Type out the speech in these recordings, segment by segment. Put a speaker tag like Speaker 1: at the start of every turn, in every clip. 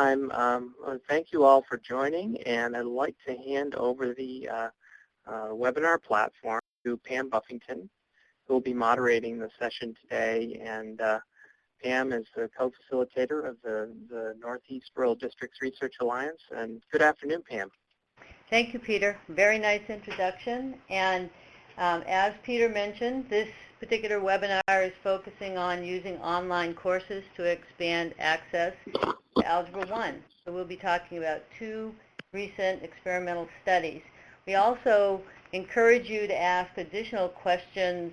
Speaker 1: Thank you all for joining, and I'd like to hand over the webinar platform to Pam Buffington, who will be moderating the session today. And Pam is the co-facilitator of the Northeast Rural Districts Research Alliance. And good afternoon, Pam.
Speaker 2: Thank you, Peter. Very nice introduction. And as Peter mentioned, this particular webinar is focusing on using online courses to expand access to Algebra I. So we'll be talking about two recent experimental studies. We also encourage you to ask additional questions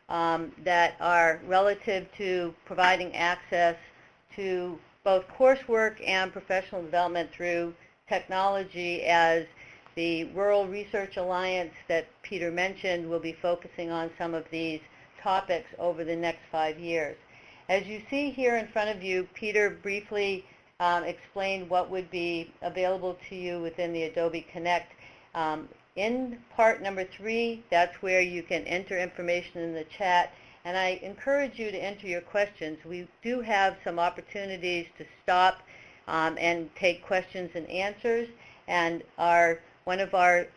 Speaker 2: that are relative to providing access to both coursework and professional development through technology, as the Rural Research Alliance that Peter mentioned will be focusing on some of these topics over the next 5 years. As you see here in front of you, Peter briefly explained what would be available to you within the Adobe Connect. In part number 3, that's where you can enter information in the chat, and I encourage you to enter your questions. We do have some opportunities to stop and take questions and answers, and one of our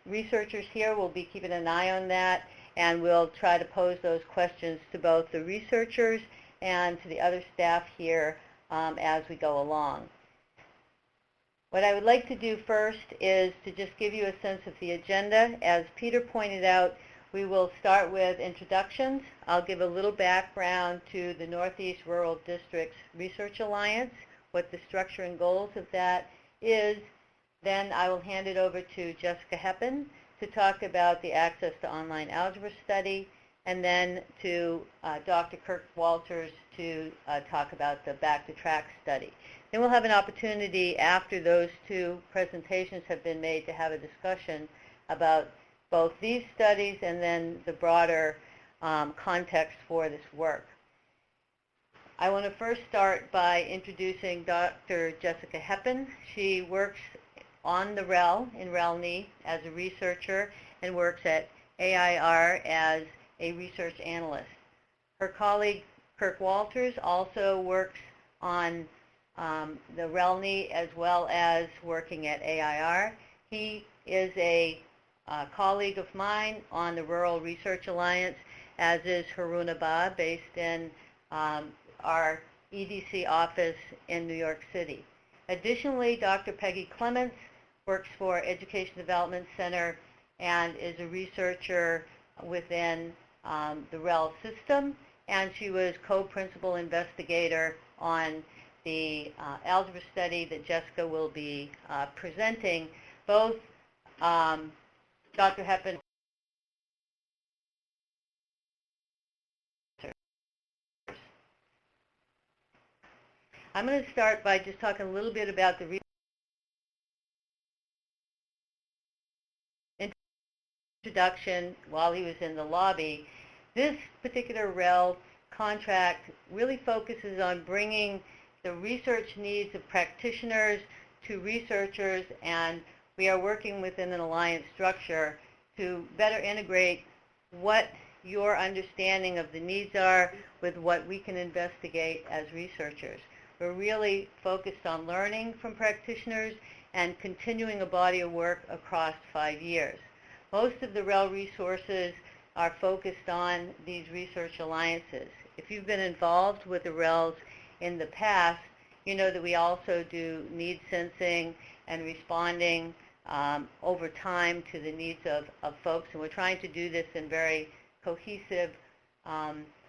Speaker 2: researchers here will be keeping an eye on that, and we'll try to pose those questions to both the researchers and to the other staff here as we go along. What I would like to do first is to just give you a sense of the agenda. As Peter pointed out, we will start with introductions. I'll give a little background to the Northeast Rural Districts Research Alliance, what the structure and goals of that is. Then I will hand it over to Jessica Heppen to talk about the Access to Online Algebra study, and then to Dr. Kirk Walters to talk about the Back to Track study. Then we'll have an opportunity after those two presentations have been made to have a discussion about both these studies and then the broader context for this work. I want to first start by introducing Dr. Jessica Heppen. She works on the REL in REL-NEI as a researcher and works at AIR as a research analyst. Her colleague Kirk Walters also works on the REL-NEI as well as working at AIR. He is a colleague of mine on the Rural Research Alliance, as is Harun Abba, based in our EDC office in New York City. Additionally, Dr. Peggy Clements works for Education Development Center and is a researcher within the REL system, and she was co-principal investigator on the algebra study that Jessica will be presenting. Both Dr. Heppen I'm going to start by just talking a little bit about the introduction while he was in the lobby. This particular REL contract really focuses on bringing the research needs of practitioners to researchers, and we are working within an alliance structure to better integrate what your understanding of the needs are with what we can investigate as researchers. We're really focused on learning from practitioners and continuing a body of work across 5 years. Most of the REL resources are focused on these research alliances. If you've been involved with the RELs in the past, you know that we also do need sensing and responding over time to the needs of folks, and we're trying to do this in very cohesive,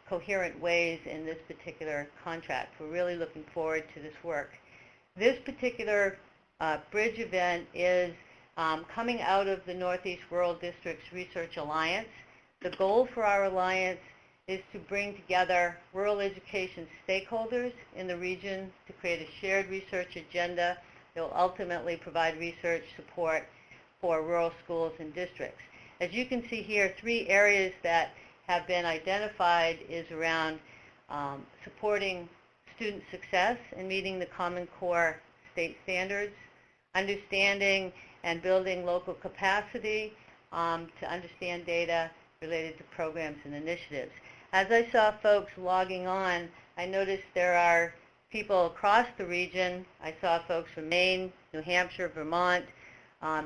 Speaker 2: coherent ways in this particular contract. We're really looking forward to this work. This particular bridge event is coming out of the Northeast Rural Districts Research Alliance. The goal for our alliance is to bring together rural education stakeholders in the region to create a shared research agenda that will ultimately provide research support for rural schools and districts. As you can see here, 3 areas that have been identified is around supporting student success and meeting the Common Core state standards, understanding and building local capacity to understand data related to programs and initiatives. As I saw folks logging on, I noticed there are people across the region. I saw folks from Maine, New Hampshire, Vermont,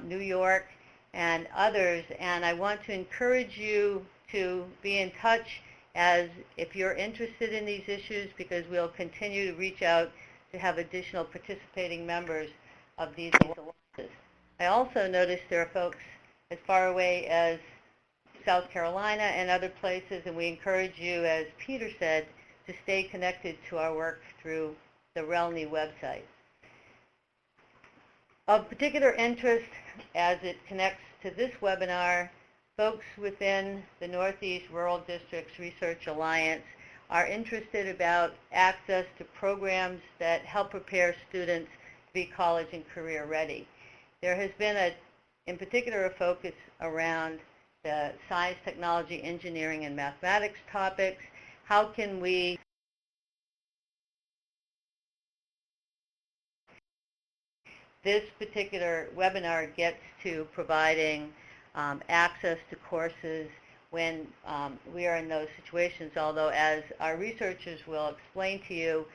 Speaker 2: New York, and others, and I want to encourage you to be in touch as if you're interested in these issues, because we'll continue to reach out to have additional participating members of these alliances. I also noticed there are folks as far away as South Carolina and other places, and we encourage you, as Peter said, to stay connected to our work through the REL-NEI website. Of particular interest, as it connects to this webinar, folks within the Northeast Rural Districts Research Alliance are interested about access to programs that help prepare students to be college and career ready. There has been in particular a focus around the science, technology, engineering, and mathematics topics. How can we this particular webinar gets to providing access to courses when we are in those situations, although as our researchers will explain to you,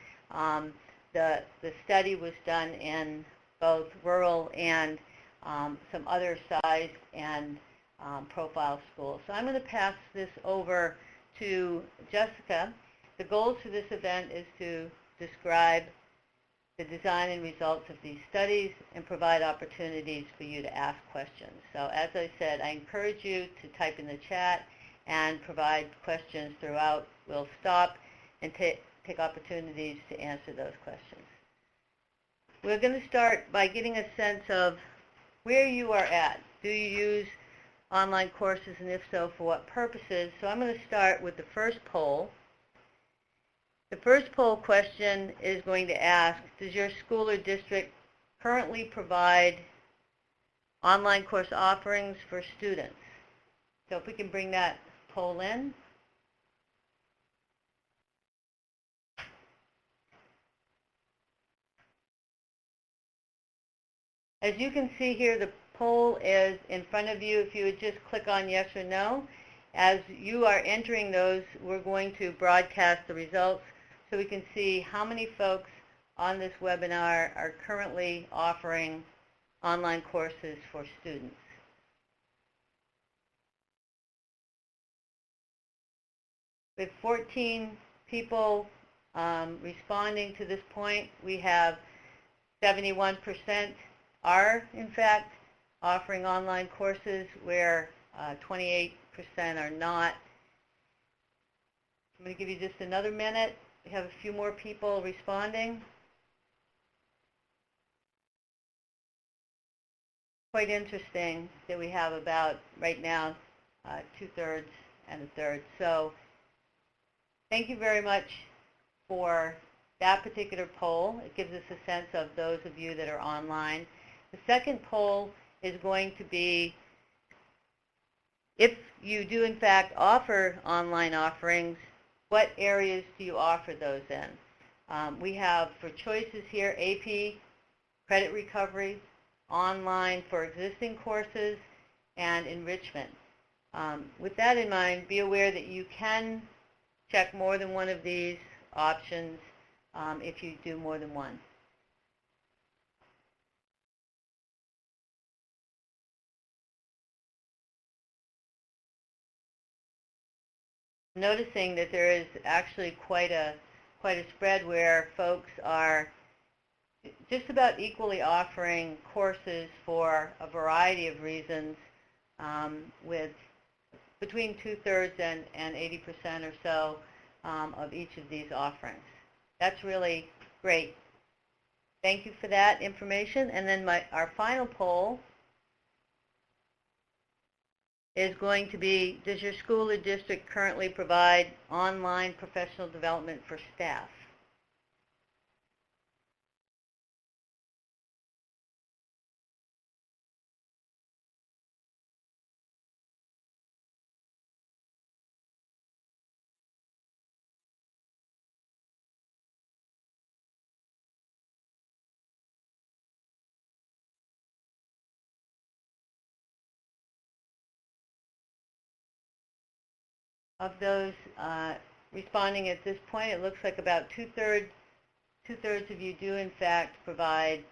Speaker 2: the study was done in both rural and some other size and profile schools. So I'm going to pass this over to Jessica. The goals for this event is to describe the design and results of these studies and provide opportunities for you to ask questions. So as I said, I encourage you to type in the chat and provide questions throughout. We'll stop and take opportunities to answer those questions. We're going to start by getting a sense of where you are at. Do you use online courses, and if so, for what purposes? So I'm going to start with the first poll. The first poll question is going to ask, does your school or district currently provide online course offerings for students? So if we can bring that poll in. As you can see here, the poll is in front of you. If you would just click on yes or no. As you are entering those, we're going to broadcast the results so we can see how many folks on this webinar are currently offering online courses for students. With 14 people responding to this point, we have 71% are, in fact, offering online courses, where 28% are not. I'm going to give you just another minute. We have a few more people responding. Quite interesting that we have about, right now, 2/3 and a third. So thank you very much for that particular poll. It gives us a sense of those of you that are online. The second poll is going to be, if you do in fact offer online offerings, what areas do you offer those in? We have for choices here AP, credit recovery, online for existing courses, and enrichment. With that in mind, be aware that you can check more than one of these options if you do more than one. Noticing that there is actually quite a spread where folks are just about equally offering courses for a variety of reasons, with between 2/3 and 80% or so of each of these offerings. That's really great. Thank you for that information. And then our final poll is going to be, does your school or district currently provide online professional development for staff? Of those responding at this point, it looks like about 2/3 2/3 of you do, in fact, provide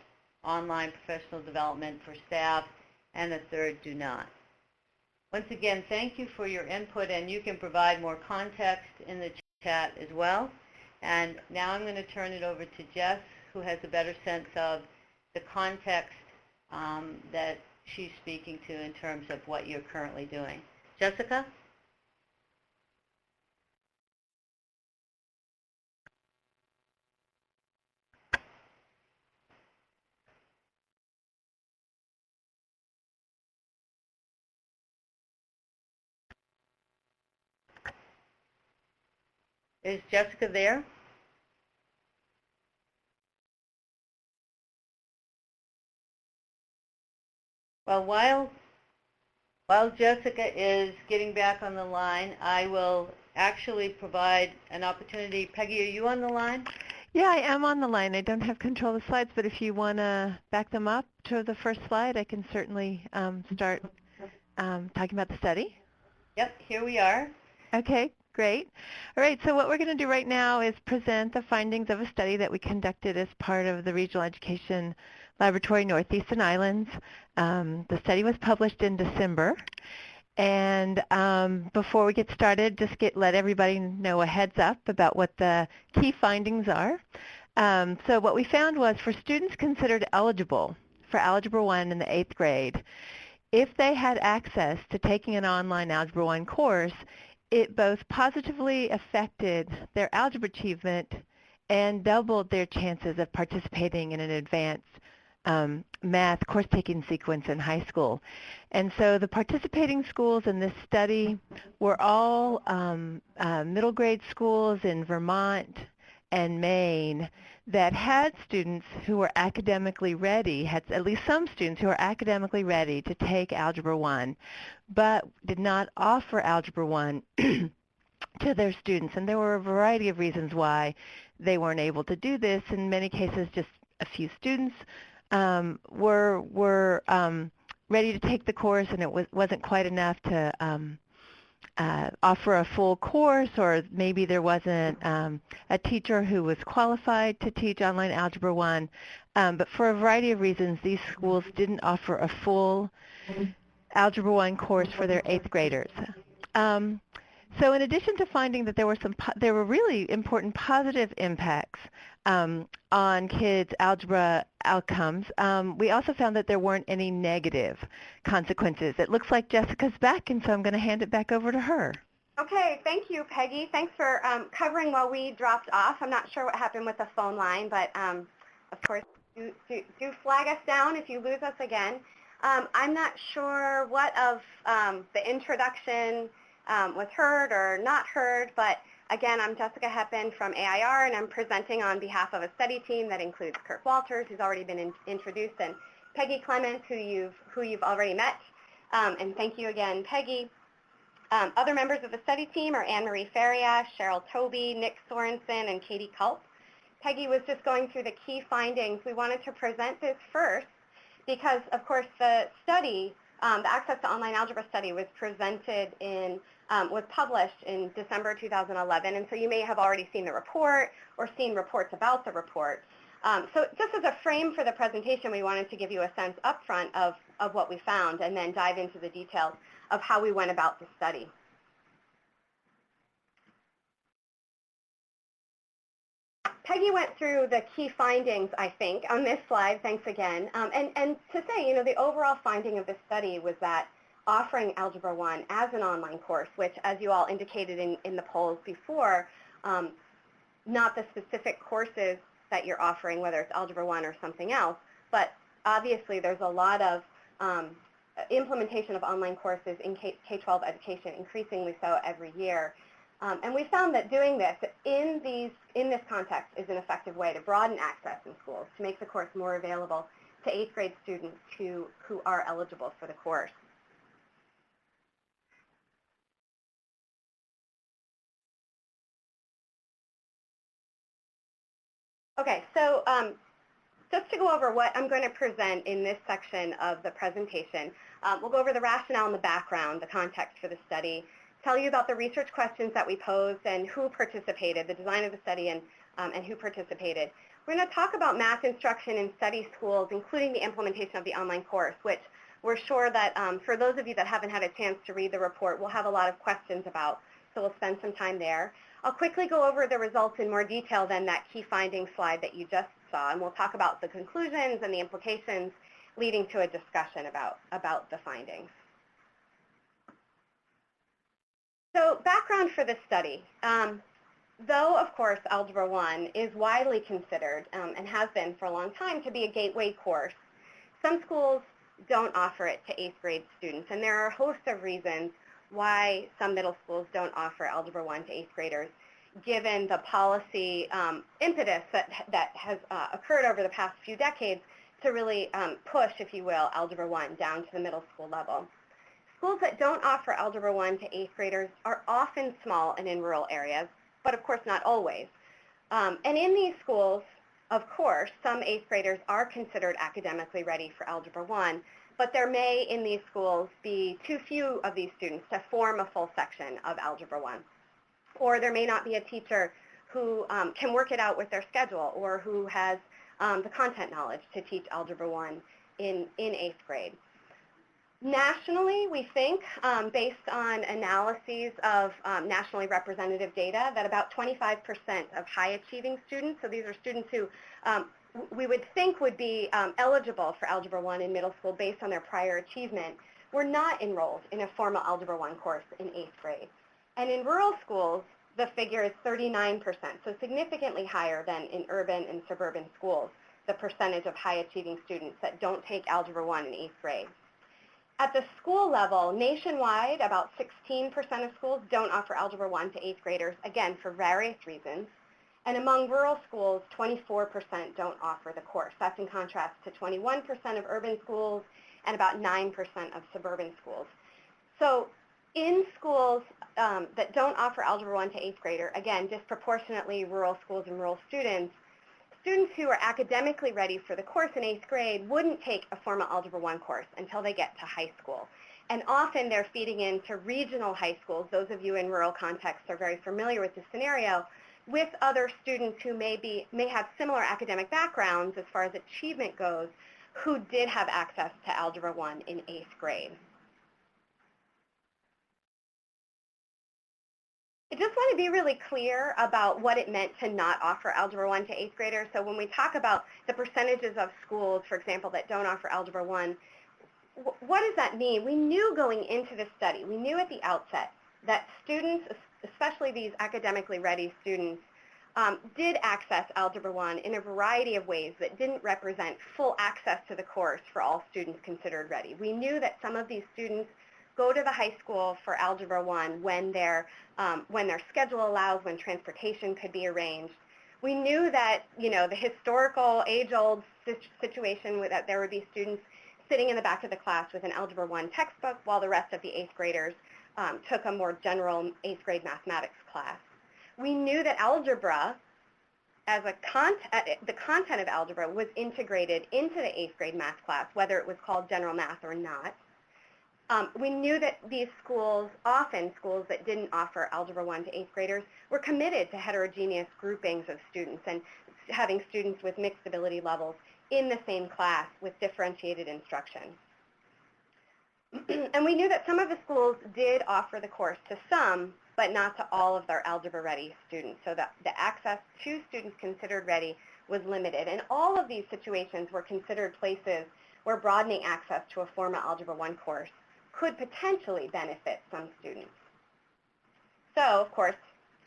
Speaker 2: online professional development for staff, and a third do not. Once again, thank you for your input, and you can provide more context in the chat as well. And now I'm going to turn it over to Jess, who has a better sense of the context that she's speaking to in terms of what you're currently doing. Jessica? Is Jessica there? Well, while Jessica is getting back on the line, I will actually provide an opportunity. Peggy, are you on the line?
Speaker 3: Yeah, I am on the line. I don't have control of the slides, but if you want to back them up to the first slide, I can certainly start talking about the study.
Speaker 2: Yep, here we are.
Speaker 3: Okay, great. All right, so what we're going to do right now is present the findings of a study that we conducted as part of the Regional Education Laboratory Northeastern Islands. The study was published in December. And before we get started, just let everybody know a heads up about what the key findings are. So what we found was for students considered eligible for Algebra I in the 8th grade, if they had access to taking an online Algebra I course, it both positively affected their algebra achievement and doubled their chances of participating in an advanced math course-taking sequence in high school. And so the participating schools in this study were all middle grade schools in Vermont and Maine that had students who were academically ready, had at least some students who were academically ready to take Algebra I, but did not offer Algebra I to their students. And there were a variety of reasons why they weren't able to do this. In many cases, just a few students were ready to take the course, and it wasn't quite enough to offer a full course, or maybe there wasn't a teacher who was qualified to teach online Algebra I. But for a variety of reasons, these schools didn't offer a full Algebra I course for their 8th graders. So in addition to finding that there were really important positive impacts on kids' algebra outcomes, we also found that there weren't any negative consequences. It looks like Jessica's back, and so I'm going to hand it back over to her.
Speaker 4: Okay, thank you, Peggy. Thanks for covering while we dropped off. I'm not sure what happened with the phone line, but of course, do flag us down if you lose us again. I'm not sure what of the introduction was heard or not heard, but again, I'm Jessica Heppen from AIR, and I'm presenting on behalf of a study team that includes Kirk Walters, who's already been introduced, and Peggy Clements, who you've already met. And thank you again, Peggy. Other members of the study team are Anne-Marie Faria, Cheryl Toby, Nick Sorensen, and Katie Culp. Peggy was just going through the key findings. We wanted to present this first because, of course, the study, the Access to Online Algebra study was published in December 2011, and so you may have already seen the report or seen reports about the report. So just as a frame for the presentation, we wanted to give you a sense up front of what we found and then dive into the details of how we went about the study. Peggy went through the key findings, I think, on this slide. Thanks again. And to say, the overall finding of this study was that offering Algebra I as an online course, which, as you all indicated in the polls before, not the specific courses that you're offering, whether it's Algebra I or something else, but obviously there's a lot of implementation of online courses in K-12 education, increasingly so every year. And we found that doing this in this context is an effective way to broaden access in schools, to make the course more available to 8th grade students who are eligible for the course. Okay, so just to go over what I'm going to present in this section of the presentation, we'll go over the rationale and the background, the context for the study, tell you about the research questions that we posed and who participated, the design of the study and who participated. we're going to talk about math instruction in study schools, including the implementation of the online course, which we're sure that for those of you that haven't had a chance to read the report, we'll have a lot of questions about, so we'll spend some time there. I'll quickly go over the results in more detail than that key findings slide that you just saw, and we'll talk about the conclusions and the implications leading to a discussion about the findings. So background for this study. Though, of course, Algebra I is widely considered and has been for a long time to be a gateway course, some schools don't offer it to 8th grade students, and there are a host of reasons why some middle schools don't offer Algebra I to 8th graders, given the policy impetus that has occurred over the past few decades to really push, if you will, Algebra I down to the middle school level. Schools that don't offer Algebra I to 8th graders are often small and in rural areas, but of course not always. And in these schools, of course, some 8th graders are considered academically ready for Algebra I, but there may in these schools be too few of these students to form a full section of Algebra I. Or there may not be a teacher who can work it out with their schedule or who has the content knowledge to teach Algebra I in 8th grade. Nationally, we think, based on analyses of nationally representative data, that about 25% of high-achieving students, so these are students who we would think would be eligible for Algebra I in middle school based on their prior achievement, were not enrolled in a formal Algebra I course in 8th grade. And in rural schools, the figure is 39%, so significantly higher than in urban and suburban schools, the percentage of high-achieving students that don't take Algebra I in 8th grade. At the school level, nationwide, about 16% of schools don't offer Algebra I to 8th graders, again, for various reasons. And among rural schools, 24% don't offer the course. That's in contrast to 21% of urban schools and about 9% of suburban schools. So in schools that don't offer Algebra I to 8th grader, again, disproportionately rural schools and rural students who are academically ready for the course in 8th grade wouldn't take a formal Algebra I course until they get to high school. And often they're feeding into regional high schools. Those of you in rural contexts are very familiar with this scenario, with other students who may have similar academic backgrounds as far as achievement goes, who did have access to Algebra I in 8th grade. I just want to be really clear about what it meant to not offer Algebra I to 8th graders. So when we talk about the percentages of schools, for example, that don't offer Algebra I, what does that mean? We knew going into this study, we knew at the outset that students, especially these academically ready students, did access Algebra I in a variety of ways that didn't represent full access to the course for all students considered ready. We knew that some of these students go to the high school for Algebra I when their schedule allows, when transportation could be arranged. We knew that, the historical age-old situation that there would be students sitting in the back of the class with an Algebra I textbook while the rest of the 8th graders took a more general 8th grade mathematics class. We knew that algebra, as the content of algebra was integrated into the 8th grade math class, whether it was called general math or not. We knew that these schools, often schools that didn't offer Algebra I to 8th graders, were committed to heterogeneous groupings of students and having students with mixed ability levels in the same class with differentiated instruction. And we knew that some of the schools did offer the course to some, but not to all of their algebra-ready students, so that the access to students considered ready was limited. And all of these situations were considered places where broadening access to a formal Algebra I course could potentially benefit some students. So, of course,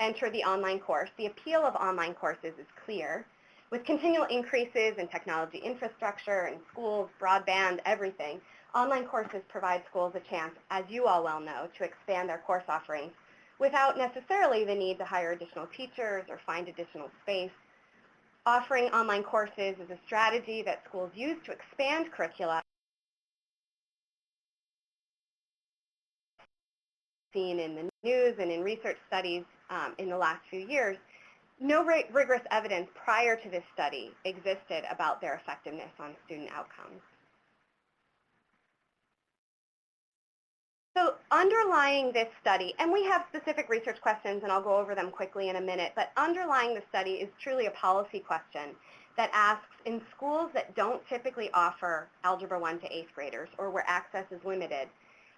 Speaker 4: enter the online course. The appeal of online courses is clear. With continual increases in technology infrastructure and schools, broadband, everything, online courses provide schools a chance, as you all well know, to expand their course offerings without necessarily the need to hire additional teachers or find additional space. Offering online courses is a strategy that schools use to expand curricula seen in the news and in research studies in the last few years. No rigorous evidence prior to this study existed about their effectiveness on student outcomes. So underlying this study, and we have specific research questions, and I'll go over them quickly in a minute, but underlying the study is truly a policy question that asks, in schools that don't typically offer Algebra I to 8th graders or where access is limited,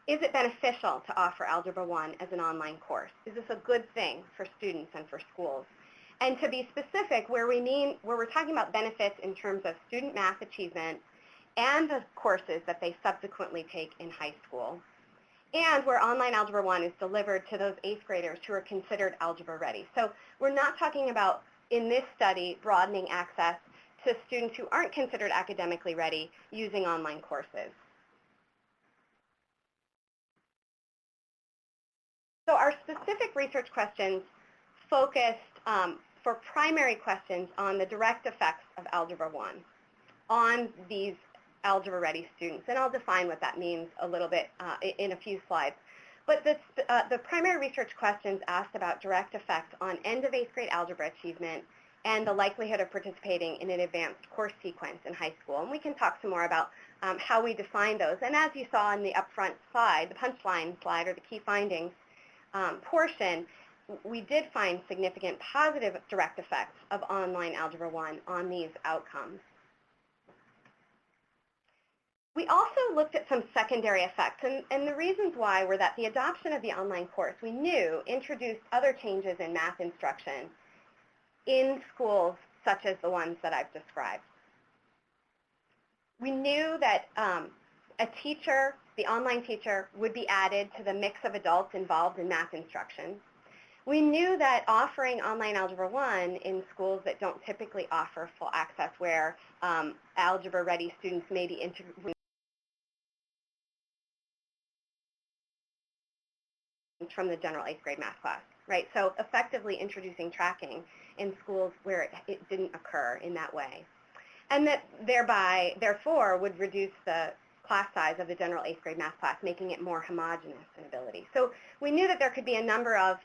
Speaker 4: is it beneficial to offer Algebra I as an online course? Is this a good thing for students and for schools? And to be specific, where we're talking about benefits in terms of student math achievement and the courses that they subsequently take in high school, and where online Algebra I is delivered to those 8th graders who are considered algebra ready. So we're not talking about, in this study, broadening access to students who aren't considered academically ready using online courses. So our specific research questions focused for primary questions on the direct effects of Algebra I on these algebra-ready students. And I'll define what that means a little bit in a few slides. But the primary research questions asked about direct effects on end of 8th grade algebra achievement and the likelihood of participating in an advanced course sequence in high school. And we can talk some more about how we define those. And as you saw in the upfront slide, the punchline slide, or the key findings portion, we did find significant positive direct effects of online Algebra I on these outcomes. We also looked at some secondary effects, and the reasons why were that the adoption of the online course, we knew, introduced other changes in math instruction in schools such as the ones that I've described. We knew that a teacher, the online teacher, would be added to the mix of adults involved in math instruction. We knew that offering online Algebra I in schools that don't typically offer full access, where algebra-ready students may be integrated from the general 8th grade math class, right? So effectively introducing tracking in schools where it didn't occur in that way. And that therefore, would reduce the class size of the general 8th grade math class, making it more homogeneous in ability. So we knew that there could be a number of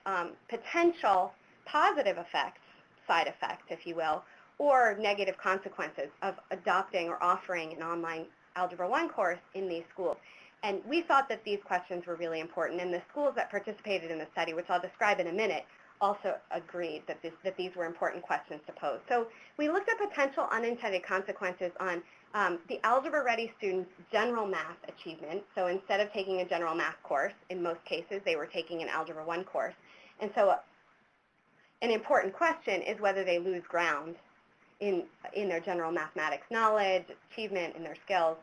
Speaker 4: potential positive effects, side effects, if you will, or negative consequences of adopting or offering an online Algebra I course in these schools. And we thought that these questions were really important, and the schools that participated in the study, which I'll describe in a minute, also agreed that these were important questions to pose. So we looked at potential unintended consequences on the algebra-ready students' general math achievement. So instead of taking a general math course, in most cases, they were taking an Algebra I course. And so an important question is whether they lose ground in their general mathematics knowledge, achievement, and their skills.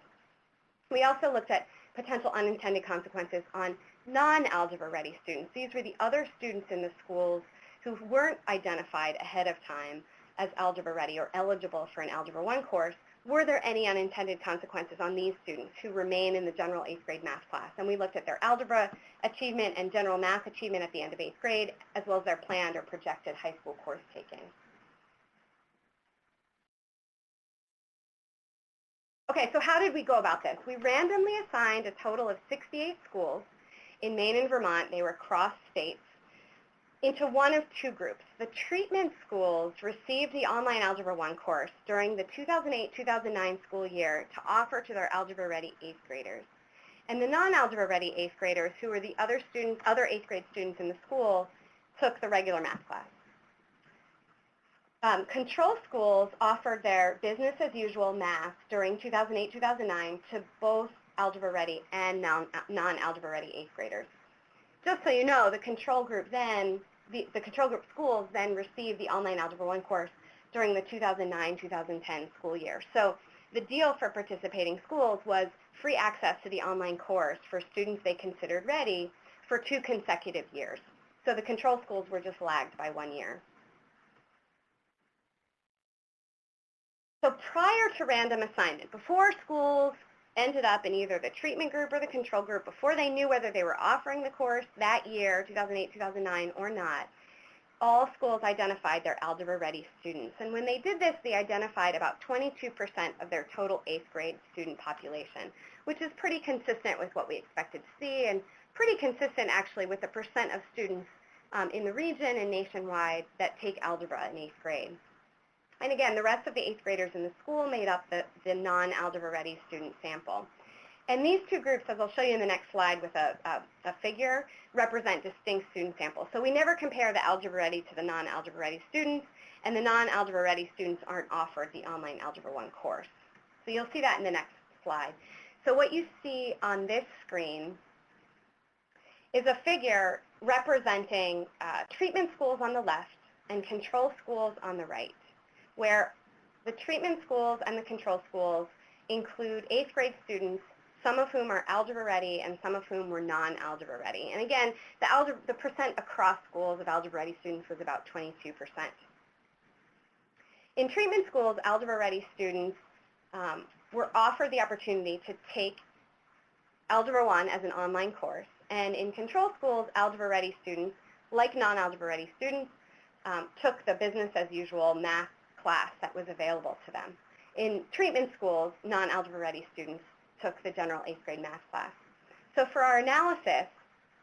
Speaker 4: We also looked at potential unintended consequences on non-algebra ready students. These were the other students in the schools who weren't identified ahead of time as algebra ready or eligible for an Algebra I course. Were there any unintended consequences on these students who remain in the general 8th grade math class? And we looked at their algebra achievement and general math achievement at the end of 8th grade, as well as their planned or projected high school course taking. Okay, so how did we go about this? We randomly assigned a total of 68 schools in Maine and Vermont. They were cross states, into one of two groups. The treatment schools received the online Algebra I course during the 2008-2009 school year to offer to their algebra-ready 8th graders. And the non-algebra-ready 8th graders, who were the other 8th grade students in the school, took the regular math class. Control schools offered their business-as-usual math during 2008-2009 to both algebra-ready and non-algebra-ready 8th graders. Just so you know, the control group schools then received the online Algebra I course during the 2009-2010 school year. So the deal for participating schools was free access to the online course for students they considered ready for 2 consecutive years. So the control schools were just lagged by 1 year. So prior to random assignment, before schools ended up in either the treatment group or the control group, before they knew whether they were offering the course that year, 2008-2009, or not, all schools identified their algebra-ready students. And when they did this, they identified about 22% of their total 8th grade student population, which is pretty consistent with what we expected to see, and pretty consistent, actually, with the percent of students in the region and nationwide that take algebra in 8th grade. And again, the rest of the 8th graders in the school made up the non-algebra-ready student sample. And these two groups, as I'll show you in the next slide with a figure, represent distinct student samples. So we never compare the algebra-ready to the non-algebra-ready students, and the non-Algebra Ready students aren't offered the online Algebra I course. So you'll see that in the next slide. So what you see on this screen is a figure representing treatment schools on the left and control schools on the right, where the treatment schools and the control schools include 8th grade students, some of whom are Algebra Ready and some of whom were non-Algebra Ready. And again, the percent across schools of Algebra Ready students was about 22%. In treatment schools, Algebra Ready students were offered the opportunity to take Algebra I as an online course. And in control schools, Algebra Ready students, like non-Algebra Ready students, took the business as usual math class that was available to them. In treatment schools, non-Algebra Ready students took the general 8th grade math class. So for our analysis,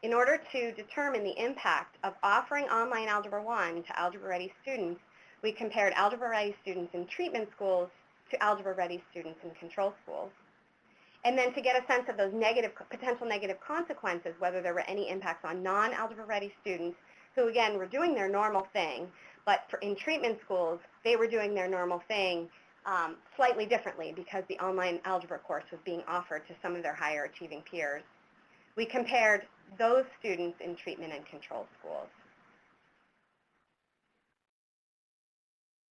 Speaker 4: in order to determine the impact of offering online Algebra I to Algebra Ready students, we compared Algebra Ready students in treatment schools to Algebra Ready students in control schools. And then to get a sense of those potential negative consequences, whether there were any impacts on non-Algebra Ready students who, again, were doing their normal thing, but in treatment schools, they were doing their normal thing slightly differently because the online algebra course was being offered to some of their higher achieving peers. We compared those students in treatment and control schools.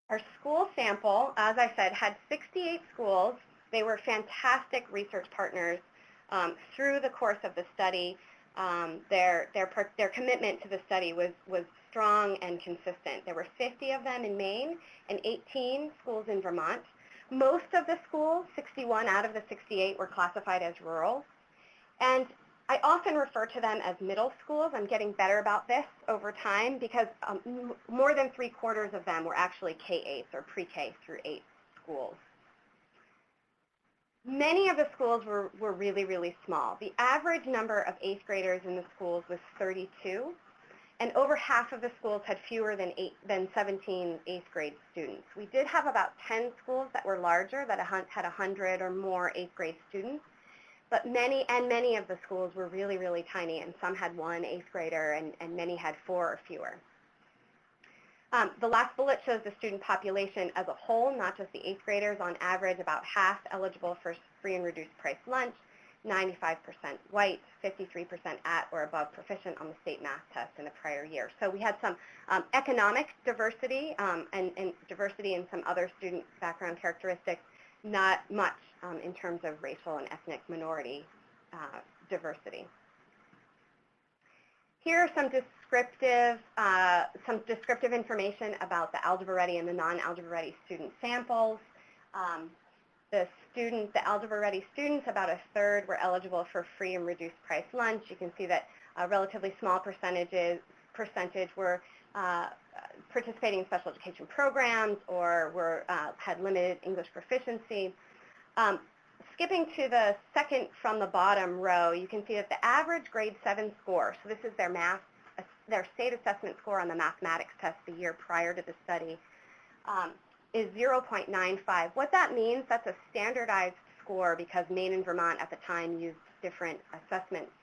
Speaker 4: Our school sample, as I said, had 68 schools. They were fantastic research partners through the course of the study. Their commitment to the study was strong and consistent. There were 50 of them in Maine and 18 schools in Vermont. Most of the schools, 61 out of the 68, were classified as rural. And I often refer to them as middle schools. I'm getting better about this over time because more than 3/4 of them were actually K-8s or pre-K through 8 schools. Many of the schools were really, really small. The average number of 8th graders in the schools was 32, and over half of the schools had fewer than 17 8th grade students. We did have about 10 schools that were larger, that had 100 or more 8th grade students, but many of the schools were really, really tiny, and some had 1 8th grader, and many had 4 or fewer. The last bullet shows the student population as a whole, not just the 8th graders. On average, about half eligible for free and reduced price lunch, 95% white, 53% at or above proficient on the state math test in the prior year. So we had some economic diversity and diversity in some other student background characteristics, not much in terms of racial and ethnic minority diversity. Here are some descriptive information about the Algebra Ready and the non-Algebra Ready student samples. The Algebra Ready students, about 1/3 were eligible for free and reduced price lunch. You can see that a relatively small percentage were participating in special education programs or had limited English proficiency. Skipping to the second from the bottom row, you can see that the average grade 7 score, so this is their state assessment score on the mathematics test the year prior to the study, is 0.95. What that means, that's a standardized score because Maine and Vermont at the time used different assessments.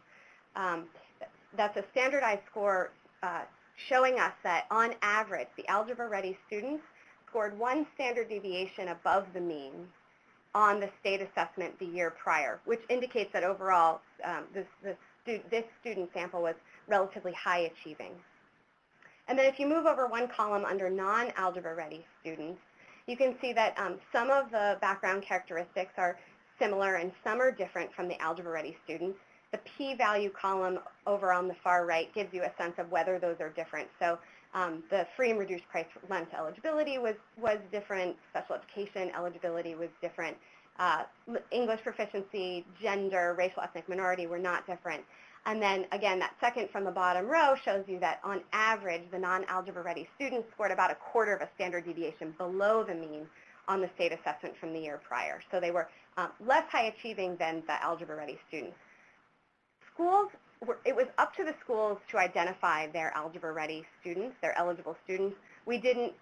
Speaker 4: That's a standardized score showing us that on average, the Algebra Ready students scored 1 standard deviation above the mean on the state assessment the year prior, which indicates that overall this student sample was relatively high achieving. And then if you move over 1 column under non-Algebra Ready students, you can see that some of the background characteristics are similar and some are different from the Algebra Ready students. The p-value column over on the far right gives you a sense of whether those are different. So the free and reduced price lunch eligibility was different. Special education eligibility was different. English proficiency, gender, racial, ethnic minority were not different. And then, again, that second from the bottom row shows you that, on average, the non-Algebra Ready students scored about 1/4 of a standard deviation below the mean on the state assessment from the year prior. So they were less high achieving than the Algebra Ready students. It was up to the schools to identify their Algebra Ready students, their eligible students. We didn't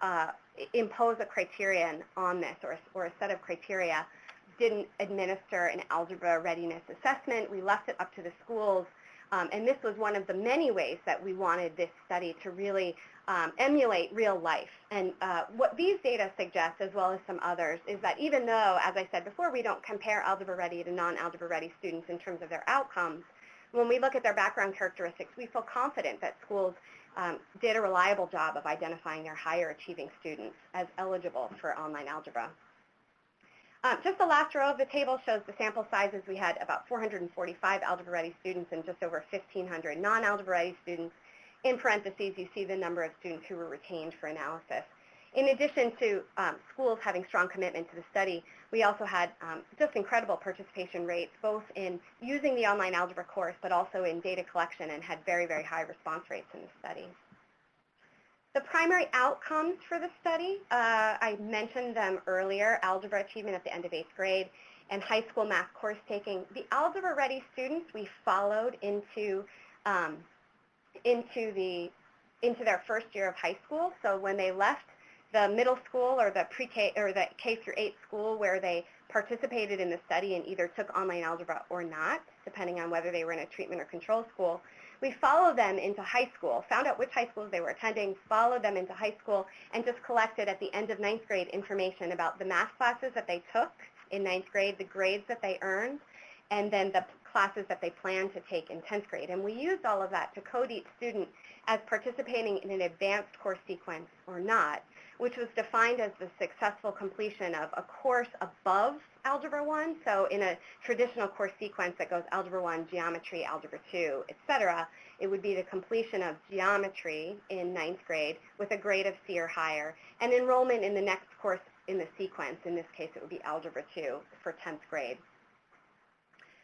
Speaker 4: impose a criterion on this or a set of criteria, didn't administer an algebra readiness assessment. We left it up to the schools And this was one of the many ways that we wanted this study to really emulate real life. And what these data suggest, as well as some others, is that even though, as I said before, we don't compare algebra ready to non-algebra ready students in terms of their outcomes, when we look at their background characteristics, we feel confident that schools did a reliable job of identifying their higher achieving students as eligible for online algebra. Just the last row of the table shows the sample sizes. We had about 445 algebra-ready students and just over 1,500 non-algebra-ready students. In parentheses, you see the number of students who were retained for analysis. In addition to schools having strong commitment to the study, we also had just incredible participation rates, both in using the online algebra course, but also in data collection, and had very, very high response rates in the study. The primary outcomes for the study, I mentioned them earlier: algebra achievement at the end of 8th grade and high school math course taking. The algebra-ready students we followed into their first year of high school. So when they left the middle school or the pre-K or the K through 8 school where they participated in the study and either took online algebra or not, depending on whether they were in a treatment or control school, we followed them into high school, found out which high schools they were attending, followed them into high school, and just collected at the end of 9th grade information about the math classes that they took in 9th grade, the grades that they earned, and then the classes that they planned to take in 10th grade. And we used all of that to code each student as participating in an advanced course sequence or not, which was defined as the successful completion of a course above Algebra 1. So in a traditional course sequence that goes Algebra 1, Geometry, Algebra 2, etc., it would be the completion of Geometry in 9th grade with a grade of C or higher, and enrollment in the next course in the sequence. In this case, it would be Algebra 2 for 10th grade.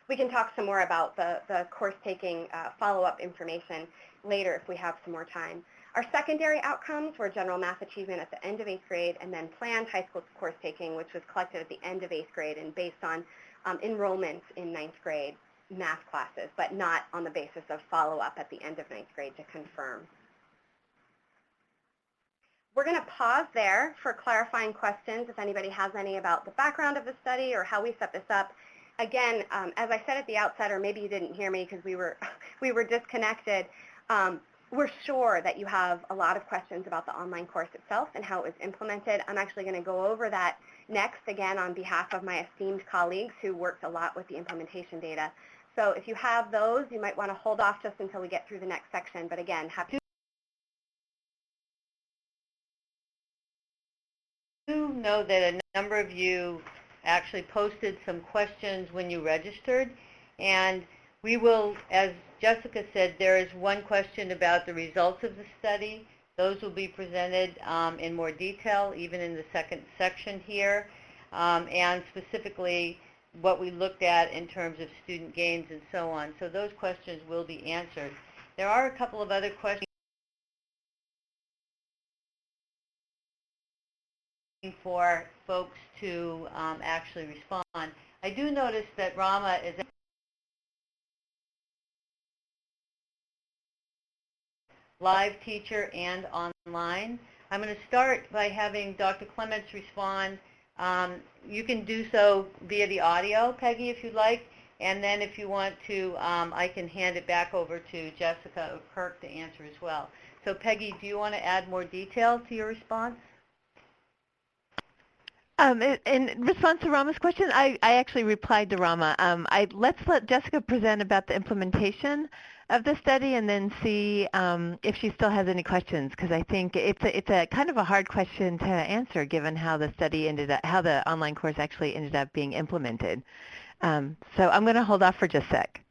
Speaker 4: We can talk some more about the course-taking follow-up information later if we have some more time. Our secondary outcomes were general math achievement at the end of 8th grade, and then planned high school course-taking, which was collected at the end of 8th grade and based on enrollments in 9th grade math classes, but not on the basis of follow-up at the end of 9th grade to confirm. We're going to pause there for clarifying questions if anybody has any about the background of the study or how we set this up. Again, as I said at the outset, or maybe you didn't hear me because we were disconnected, we're sure that you have a lot of questions about the online course itself and how it was implemented. I'm actually going to go over that next, again, on behalf of my esteemed colleagues who worked a lot with the implementation data. So if you have those, you might want to hold off just until we get through the next section. But again, happy
Speaker 2: to know that a number of you actually posted some questions when you registered, and we will, as Jessica said, there is one question about the results of the study. Those will be presented in more detail, even in the second section here, and specifically what we looked at in terms of student gains and so on. So those questions will be answered. There are a couple of other questions for folks to actually respond. I do notice that Rama is live teacher and online. I'm going to start by having Dr. Clements respond. You can do so via the audio, Peggy, if you'd like, and then if you want to, I can hand it back over to Jessica or Kirk to answer as well. So Peggy, do you want to add more detail to your response?
Speaker 3: In response to Rama's question, I actually replied to Rama. Let's let Jessica present about the implementation of the study and then see if she still has any questions, because I think it's a kind of a hard question to answer given how the study ended up, how the online course actually ended up being implemented. So I'm going to hold off for just a sec.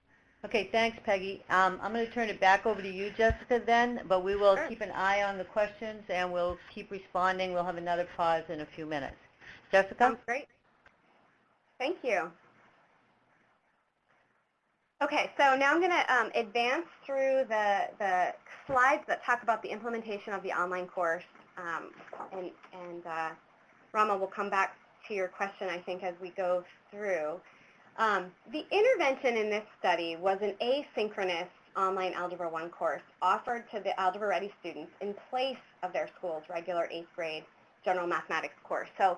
Speaker 2: Okay, thanks, Peggy. I'm going to turn it back over to you, Jessica, then, but we will keep an eye on the questions and we'll keep responding. We'll have another pause in a few minutes. Jessica?
Speaker 4: Sounds great. Thank you. Okay, so now I'm going to advance through the slides that talk about the implementation of the online course, and Rama will come back to your question, I think, as we go through. The intervention in this study was an asynchronous online Algebra 1 course offered to the Algebra-ready students in place of their school's regular 8th grade general mathematics course. So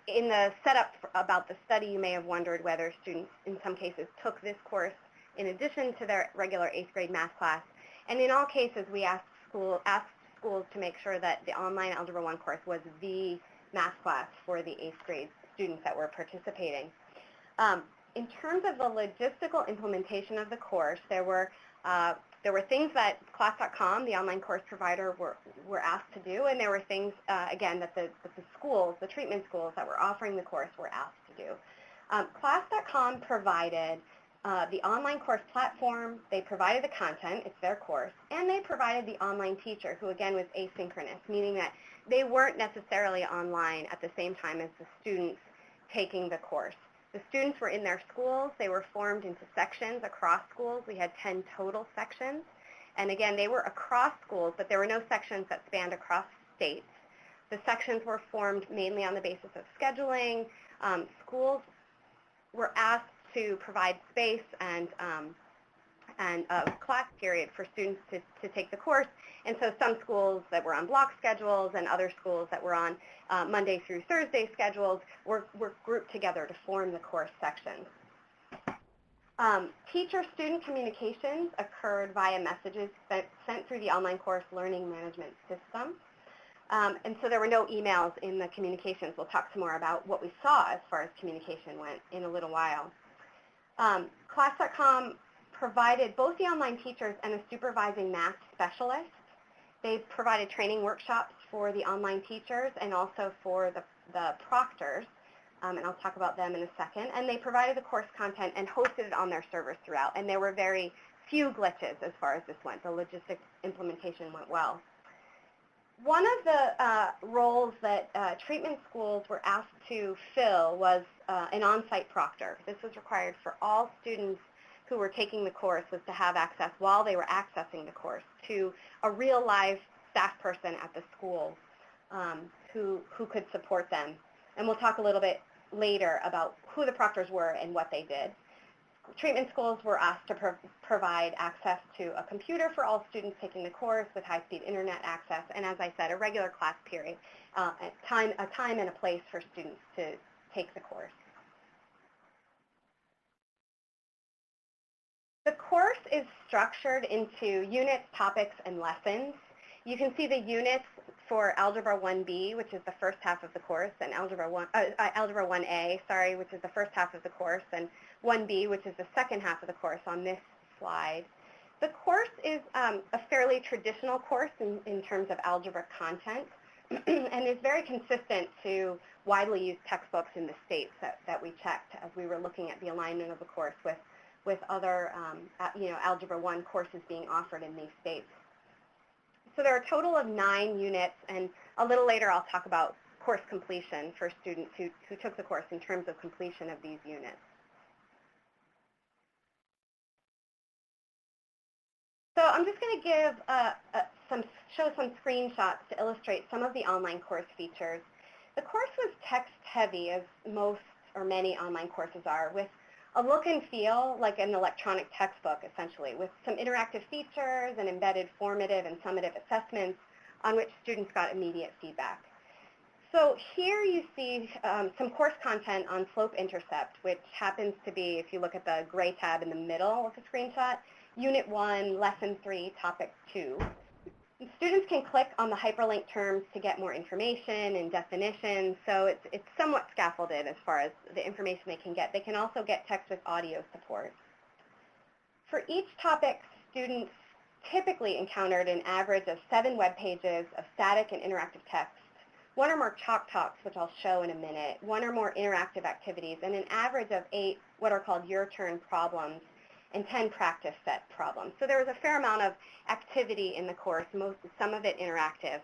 Speaker 4: in the setup about the study, you may have wondered whether students in some cases took this course in addition to their regular 8th grade math class. And in all cases, we asked schools to make sure that the online Algebra I course was the math class for the 8th grade students that were participating. In terms of the logistical implementation of the course, there were things that Class.com, the online course provider, were asked to do, and there were things, again, that the schools, the treatment schools that were offering the course were asked to do. Class.com provided the online course platform, they provided the content, it's their course, and they provided the online teacher, who again was asynchronous, meaning that they weren't necessarily online at the same time as the students taking the course. The students were in their schools. They were formed into sections across schools. We had 10 total sections. And again, they were across schools, but there were no sections that spanned across states. The sections were formed mainly on the basis of scheduling. Schools were asked to provide space and a class period for students to take the course. And so some schools that were on block schedules and other schools that were on Monday through Thursday schedules were grouped together to form the course sections. Teacher-student communications occurred via messages sent through the online course learning management system. And so there were no emails in the communications. We'll talk some more about what we saw as far as communication went in a little while. Class.com provided both the online teachers and a supervising math specialist. They provided training workshops for the online teachers and also for the proctors, and I'll talk about them in a second. And they provided the course content and hosted it on their servers throughout, and there were very few glitches as far as this went. The logistic implementation went well. One of the roles that treatment schools were asked to fill was an on-site proctor. This was required for all students who were taking the course, was to have access while they were accessing the course to a real live staff person at the school who could support them. And we'll talk a little bit later about who the proctors were and what they did. Treatment schools were asked to provide access to a computer for all students taking the course with high-speed internet access, and as I said, a regular class period, a time and a place for students to take the course. The course is structured into units, topics, and lessons. You can see the units for Algebra 1B, which is the first half of the course, and Algebra 1A, sorry, which is the first half of the course, and 1B, which is the second half of the course on this slide. The course is a fairly traditional course in terms of algebra content and is very consistent to widely used textbooks in the states that we checked as we were looking at the alignment of the course with other Algebra I courses being offered in these states. So there are a total of 9 units, and a little later I'll talk about course completion for students who took the course in terms of completion of these units. So I'm just going to give show some screenshots to illustrate some of the online course features. The course was text-heavy, as most or many online courses are, with a look and feel like an electronic textbook, essentially, with some interactive features and embedded formative and summative assessments on which students got immediate feedback. So here you see some course content on slope-intercept, which happens to be, if you look at the gray tab in the middle of the screenshot, Unit 1, Lesson 3, Topic 2. And students can click on the hyperlink terms to get more information and definitions, so it's somewhat scaffolded as far as the information they can get. They can also get text with audio support. For each topic, students typically encountered an average of 7 web pages of static and interactive text, 1 or more chalk talks, which I'll show in a minute, 1 or more interactive activities, and an average of 8 what are called your turn problems and 10 practice set problems. So there was a fair amount of activity in the course, some of it interactive,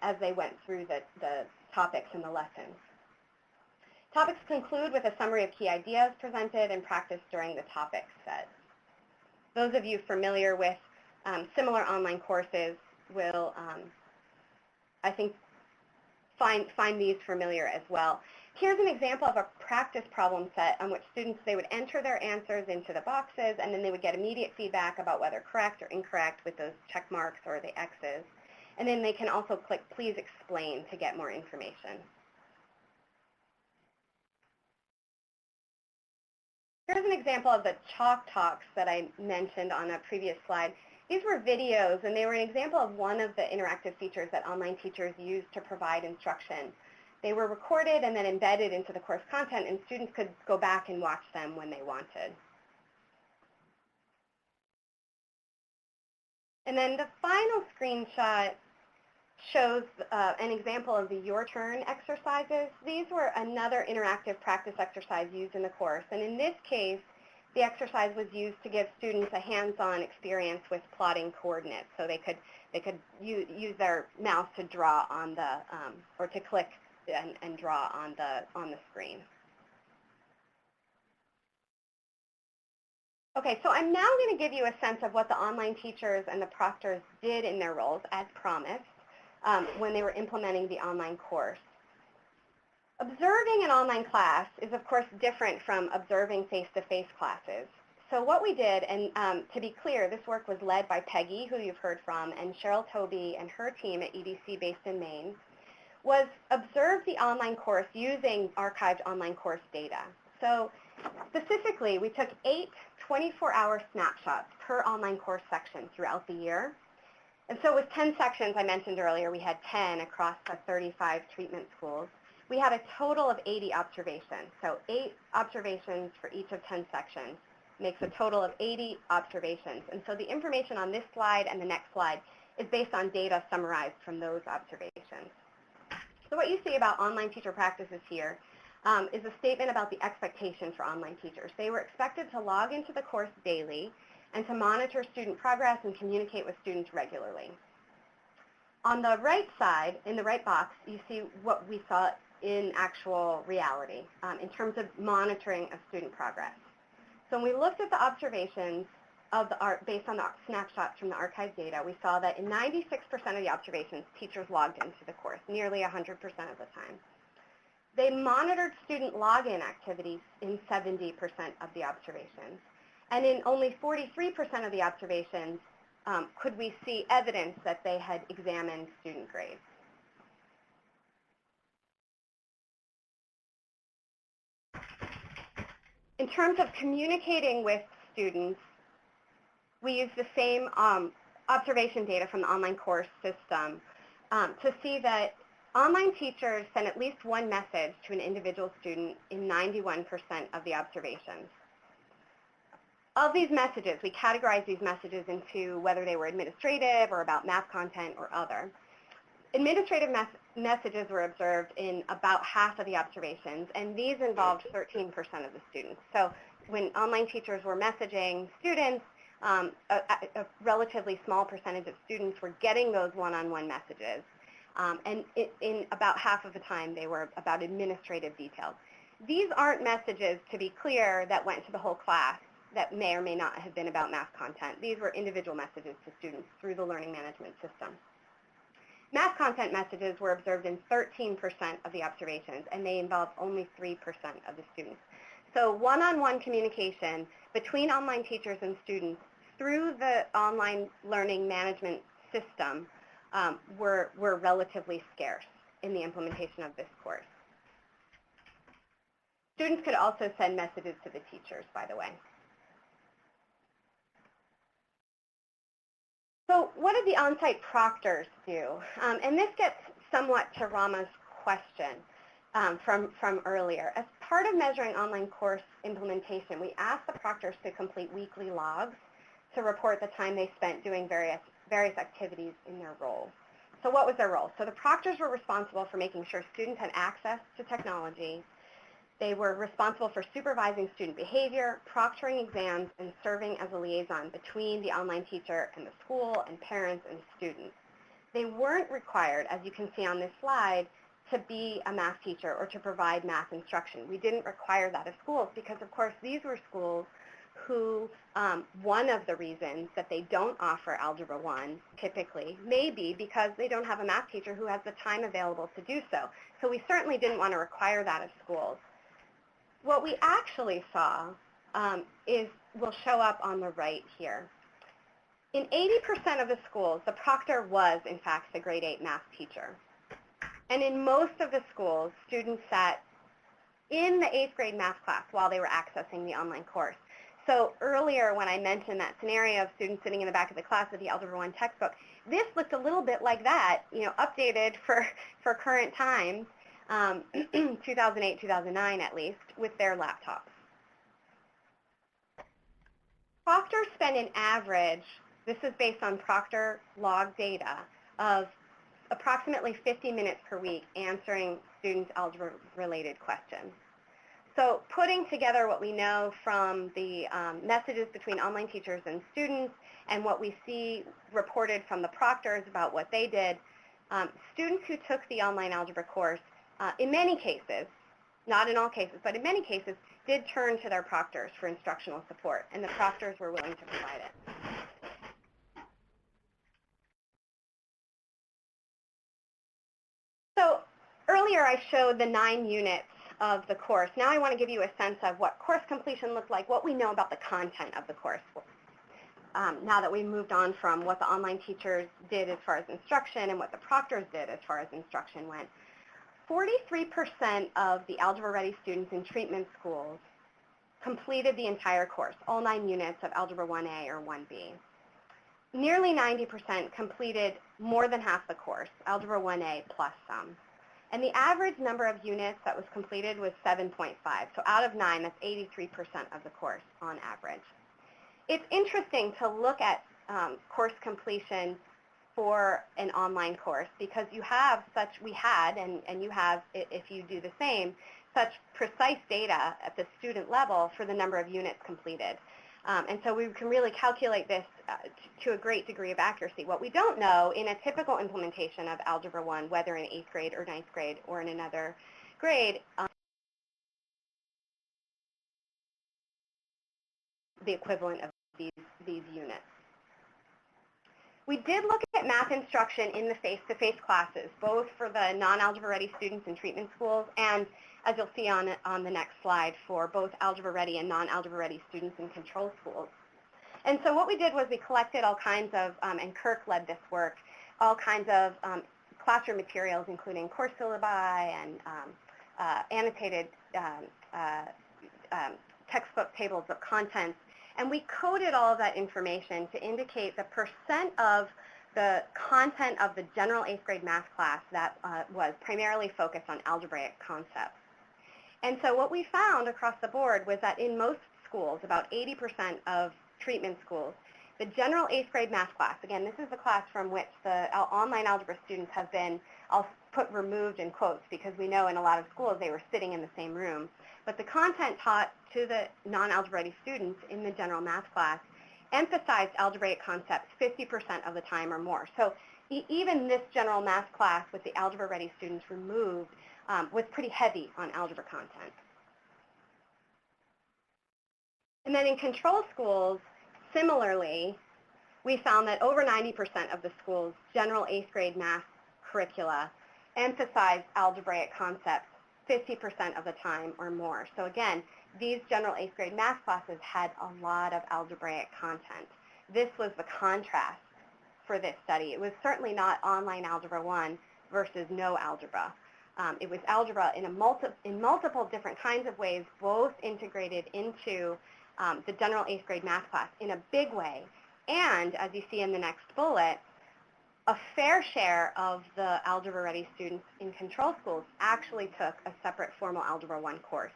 Speaker 4: as they went through the topics and the lessons. Topics conclude with a summary of key ideas presented and practiced during the topic set. Those of you familiar with similar online courses will, I think, find these familiar as well. Here's an example of a practice problem set on which students, they would enter their answers into the boxes, and then they would get immediate feedback about whether correct or incorrect with those check marks or the X's. And then they can also click Please Explain to get more information. here's an example of the chalk talks that I mentioned on a previous slide. These were videos, and they were an example of one of the interactive features that online teachers use to provide instruction. They were recorded and then embedded into the course content, and students could go back and watch them when they wanted. And then the final screenshot shows an example of the Your Turn exercises. These were another interactive practice exercise used in the course. And in this case, the exercise was used to give students a hands-on experience with plotting coordinates. So they could use their mouse to draw on the, or to click and draw on the screen. Okay, so I'm now going to give you a sense of what the online teachers and the proctors did in their roles, as promised, when they were implementing the online course. Observing an online class is, of course, different from observing face-to-face classes. So what we did, and to be clear, this work was led by Peggy, who you've heard from, and Cheryl Toby and her team at EDC based in Maine, was observe the online course using archived online course data. So specifically, we took 8 24-hour snapshots per online course section throughout the year. And so with 10 sections I mentioned earlier, we had 10 across the 35 treatment schools. We had a total of 80 observations. So 8 observations for each of 10 sections makes a total of 80 observations. And so the information on this slide and the next slide is based on data summarized from those observations. So what you see about online teacher practices here is a statement about the expectation for online teachers. They were expected to log into the course daily and to monitor student progress and communicate with students regularly. On the right side, in the right box, you see what we saw in actual reality in terms of monitoring of student progress. So when we looked at the observations of the based on the snapshots from the archived data, we saw that in 96% of the observations, teachers logged into the course, nearly 100% of the time. They monitored student login activities in 70% of the observations. And in only 43% of the observations could we see evidence that they had examined student grades. In terms of communicating with students, we use the same observation data from the online course system to see that online teachers send at least one message to an individual student in 91% of the observations. Of these messages, we categorize these messages into whether they were administrative or about math content or other. Administrative messages were observed in about half of the observations, and these involved 13% of the students. So when online teachers were messaging students, a relatively small percentage of students were getting those one-on-one messages. And in about half of the time, they were about administrative details. These aren't messages, to be clear, that went to the whole class that may or may not have been about math content. These were individual messages to students through the learning management system. Math content messages were observed in 13% of the observations, and they involved only 3% of the students. So one-on-one communication between online teachers and students through the online learning management system were relatively scarce in the implementation of this course. Students could also send messages to the teachers, by the way. So what did the on-site proctors do? And this gets somewhat to Rama's question from earlier. As part of measuring online course implementation, we asked the proctors to complete weekly logs to report the time they spent doing various activities in their role. So what was their role? So the proctors were responsible for making sure students had access to technology. They were responsible for supervising student behavior, proctoring exams, and serving as a liaison between the online teacher and the school and parents and students. They weren't required, as you can see on this slide, to be a math teacher or to provide math instruction. We didn't require that of schools because, of course, these were schools who, one of the reasons that they don't offer Algebra I typically may be because they don't have a math teacher who has the time available to do so. So we certainly didn't want to require that of schools. What we actually saw will show up on the right here. In 80% of the schools, the proctor was, in fact, the grade 8 math teacher. And in most of the schools, students sat in the 8th grade math class while they were accessing the online course. So earlier when I mentioned that scenario of students sitting in the back of the class with the Algebra I textbook, this looked a little bit like that, updated for current times, 2008, 2009 at least, with their laptops. Proctor spent an average, this is based on Proctor log data, of approximately 50 minutes per week answering students' algebra-related questions. So putting together what we know from the messages between online teachers and students and what we see reported from the proctors about what they did, students who took the online algebra course, in many cases, not in all cases, but in many cases, did turn to their proctors for instructional support, and the proctors were willing to provide it. So earlier I showed the 9 units of the course. Now I want to give you a sense of what course completion looked like, what we know about the content of the course. Now that we've moved on from what the online teachers did as far as instruction and what the proctors did as far as instruction went, 43% of the Algebra Ready students in treatment schools completed the entire course, all 9 units of Algebra 1A or 1B. Nearly 90% completed more than half the course, Algebra 1A plus some. And the average number of units that was completed was 7.5. So out of 9, that's 83% of the course on average. It's interesting to look at course completion for an online course because we had, and you have, if you do the same, such precise data at the student level for the number of units completed. And so we can really calculate this to a great degree of accuracy. What we don't know in a typical implementation of Algebra 1, whether in 8th grade or 9th grade or in another grade, the equivalent of these units. We did look at math instruction in the face-to-face classes, both for the non-Algebra Ready students in treatment schools and, as you'll see on the next slide, for both Algebra Ready and non-Algebra Ready students in control schools. And so what we did was we collected all kinds of, and Kirk led this work, all kinds of classroom materials, including course syllabi and annotated textbook tables of contents. And we coded all of that information to indicate the percent of the content of the general 8th grade math class that was primarily focused on algebraic concepts. And so what we found across the board was that in most schools, about 80% of treatment schools, the general 8th grade math class, again, this is the class from which the online algebra students have been, I'll put removed in quotes because we know in a lot of schools they were sitting in the same room. But the content taught to the non-algebra ready students in the general math class emphasized algebraic concepts 50% of the time or more. So even this general math class with the algebra ready students removed was pretty heavy on algebra content. And then in control schools, similarly, we found that over 90% of the schools' general 8th grade math curricula emphasized algebraic concepts 50% of the time or more. So again, these general 8th grade math classes had a lot of algebraic content. This was the contrast for this study. It was certainly not online Algebra 1 versus no algebra. It was algebra in multiple different kinds of ways, both integrated into the general 8th grade math class in a big way. And as you see in the next bullet, a fair share of the Algebra Ready students in control schools actually took a separate formal Algebra 1 course.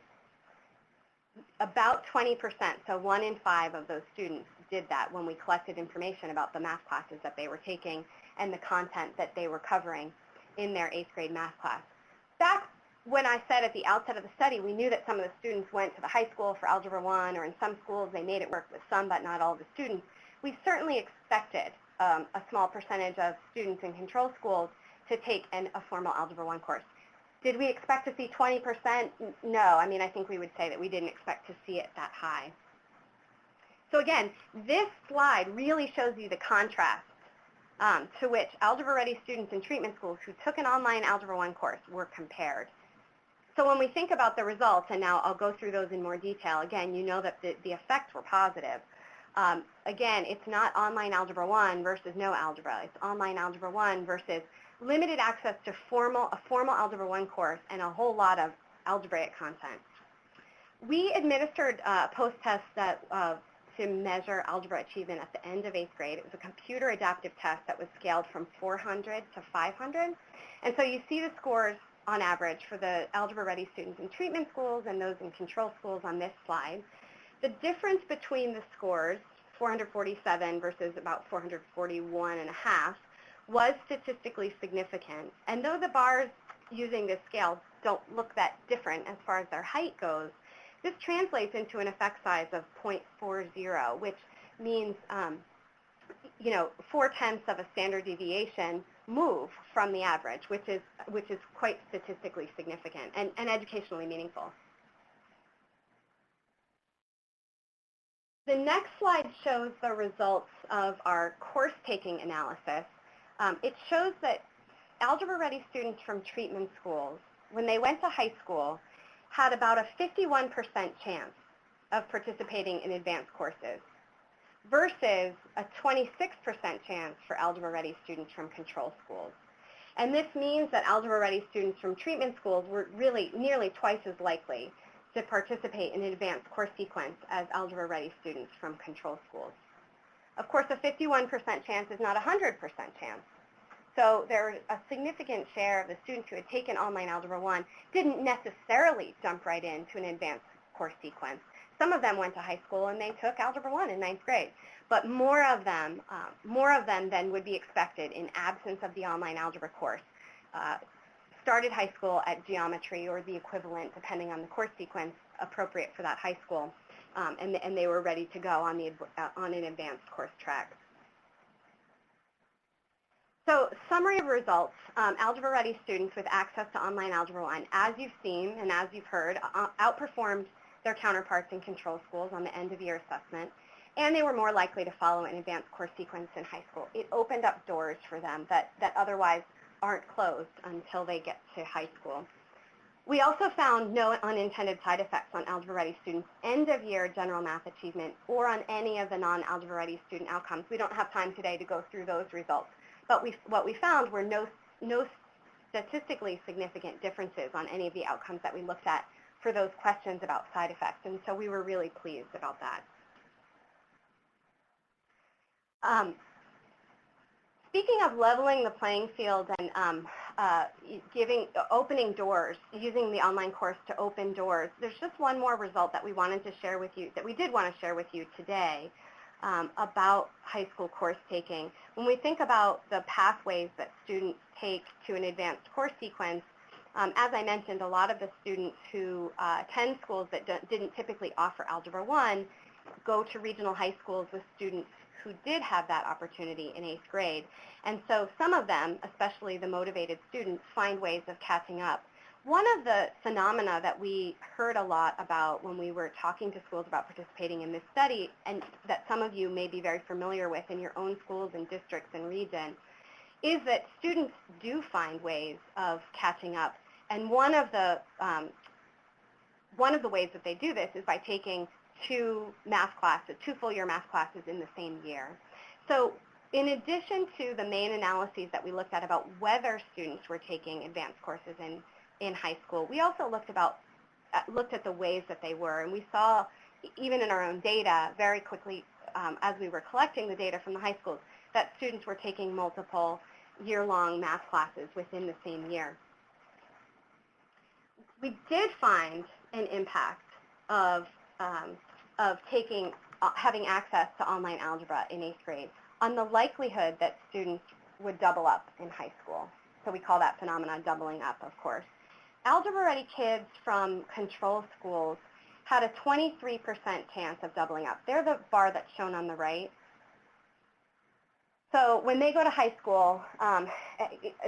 Speaker 4: About 20%, so 1 in 5 of those students did that when we collected information about the math classes that they were taking and the content that they were covering in their 8th grade math class. Back when I said at the outset of the study, we knew that some of the students went to the high school for Algebra 1, or in some schools they made it work with some but not all of the students. We certainly expected a small percentage of students in control schools to take a formal Algebra 1 course. Did we expect to see 20%? No. I mean, I think we would say that we didn't expect to see it that high. So again, this slide really shows you the contrast to which Algebra Ready students in treatment schools who took an online Algebra 1 course were compared. So when we think about the results, and now I'll go through those in more detail, again, you know that the effects were positive. Again, it's not online Algebra 1 versus no algebra. It's online Algebra 1 versus limited access to a formal Algebra 1 course and a whole lot of algebraic content. We administered post-tests that to measure algebra achievement at the end of 8th grade. It was a computer adaptive test that was scaled from 400 to 500. And so you see the scores on average for the algebra-ready students in treatment schools and those in control schools on this slide. The difference between the scores, 447 versus about 441 and a half, was statistically significant. And though the bars using this scale don't look that different as far as their height goes, this translates into an effect size of 0.40, which means, 4/10 of a standard deviation move from the average, which is quite statistically significant and educationally meaningful. The next slide shows the results of our course-taking analysis. It shows that algebra-ready students from treatment schools, when they went to high school, had about a 51% chance of participating in advanced courses versus a 26% chance for algebra-ready students from control schools. And this means that algebra-ready students from treatment schools were really nearly twice as likely to participate in an advanced course sequence as algebra-ready students from control schools. Of course, a 51% chance is not a 100% chance. So there's a significant share of the students who had taken online Algebra I didn't necessarily jump right into an advanced course sequence. Some of them went to high school and they took Algebra I in 9th grade. But more of them than would be expected in absence of the online algebra course started high school at geometry or the equivalent, depending on the course sequence appropriate for that high school, and they were ready to go on an advanced course track. So summary of results, algebra-ready students with access to online Algebra I, as you've seen and as you've heard, outperformed their counterparts in control schools on the end-of-year assessment, and they were more likely to follow an advanced course sequence in high school. It opened up doors for them that otherwise aren't closed until they get to high school. We also found no unintended side effects on algebra-ready students' end-of-year general math achievement or on any of the non-algebra-ready student outcomes. We don't have time today to go through those results. But what we found were no statistically significant differences on any of the outcomes that we looked at for those questions about side effects, and so we were really pleased about that. Speaking of leveling the playing field and opening doors, using the online course to open doors, there's just one more result that we wanted to share with you, that we did want to share with you today. About high school course taking. When we think about the pathways that students take to an advanced course sequence, as I mentioned, a lot of the students who attend schools that didn't typically offer Algebra I go to regional high schools with students who did have that opportunity in 8th grade. And so some of them, especially the motivated students, find ways of catching up. One of the phenomena that we heard a lot about when we were talking to schools about participating in this study, and that some of you may be very familiar with in your own schools and districts and region, is that students do find ways of catching up. And one of the ways that they do this is by taking two full-year math classes in the same year. So in addition to the main analyses that we looked at about whether students were taking advanced courses in high school, we also looked at the ways that they were, and we saw, even in our own data, very quickly as we were collecting the data from the high schools, that students were taking multiple year-long math classes within the same year. We did find an impact of having access to online algebra in 8th grade on the likelihood that students would double up in high school. So we call that phenomenon doubling up, of course. Algebra-ready kids from control schools had a 23% chance of doubling up. They're the bar that's shown on the right. So when they go to high school,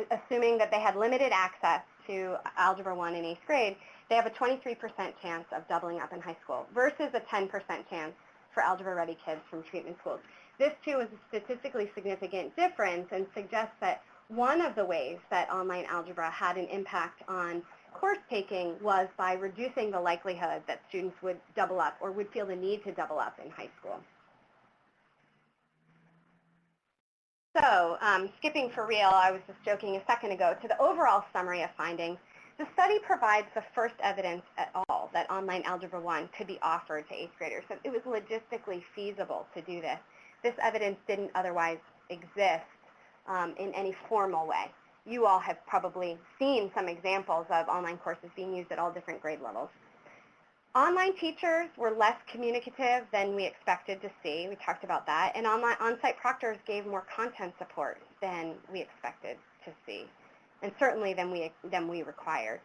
Speaker 4: assuming that they had limited access to Algebra I in 8th grade, they have a 23% chance of doubling up in high school versus a 10% chance for algebra-ready kids from treatment schools. This, too, is a statistically significant difference and suggests that one of the ways that online algebra had an impact on course taking was by reducing the likelihood that students would double up or would feel the need to double up in high school. So skipping for real, I was just joking a second ago, to the overall summary of findings, The study provides the first evidence at all that online Algebra I could be offered to 8th graders. So it was logistically feasible to do this. This evidence didn't otherwise exist in any formal way. You all have probably seen some examples of online courses being used at all different grade levels. Online teachers were less communicative than we expected to see. We talked about that. And on-site proctors gave more content support than we expected to see, and certainly than we required.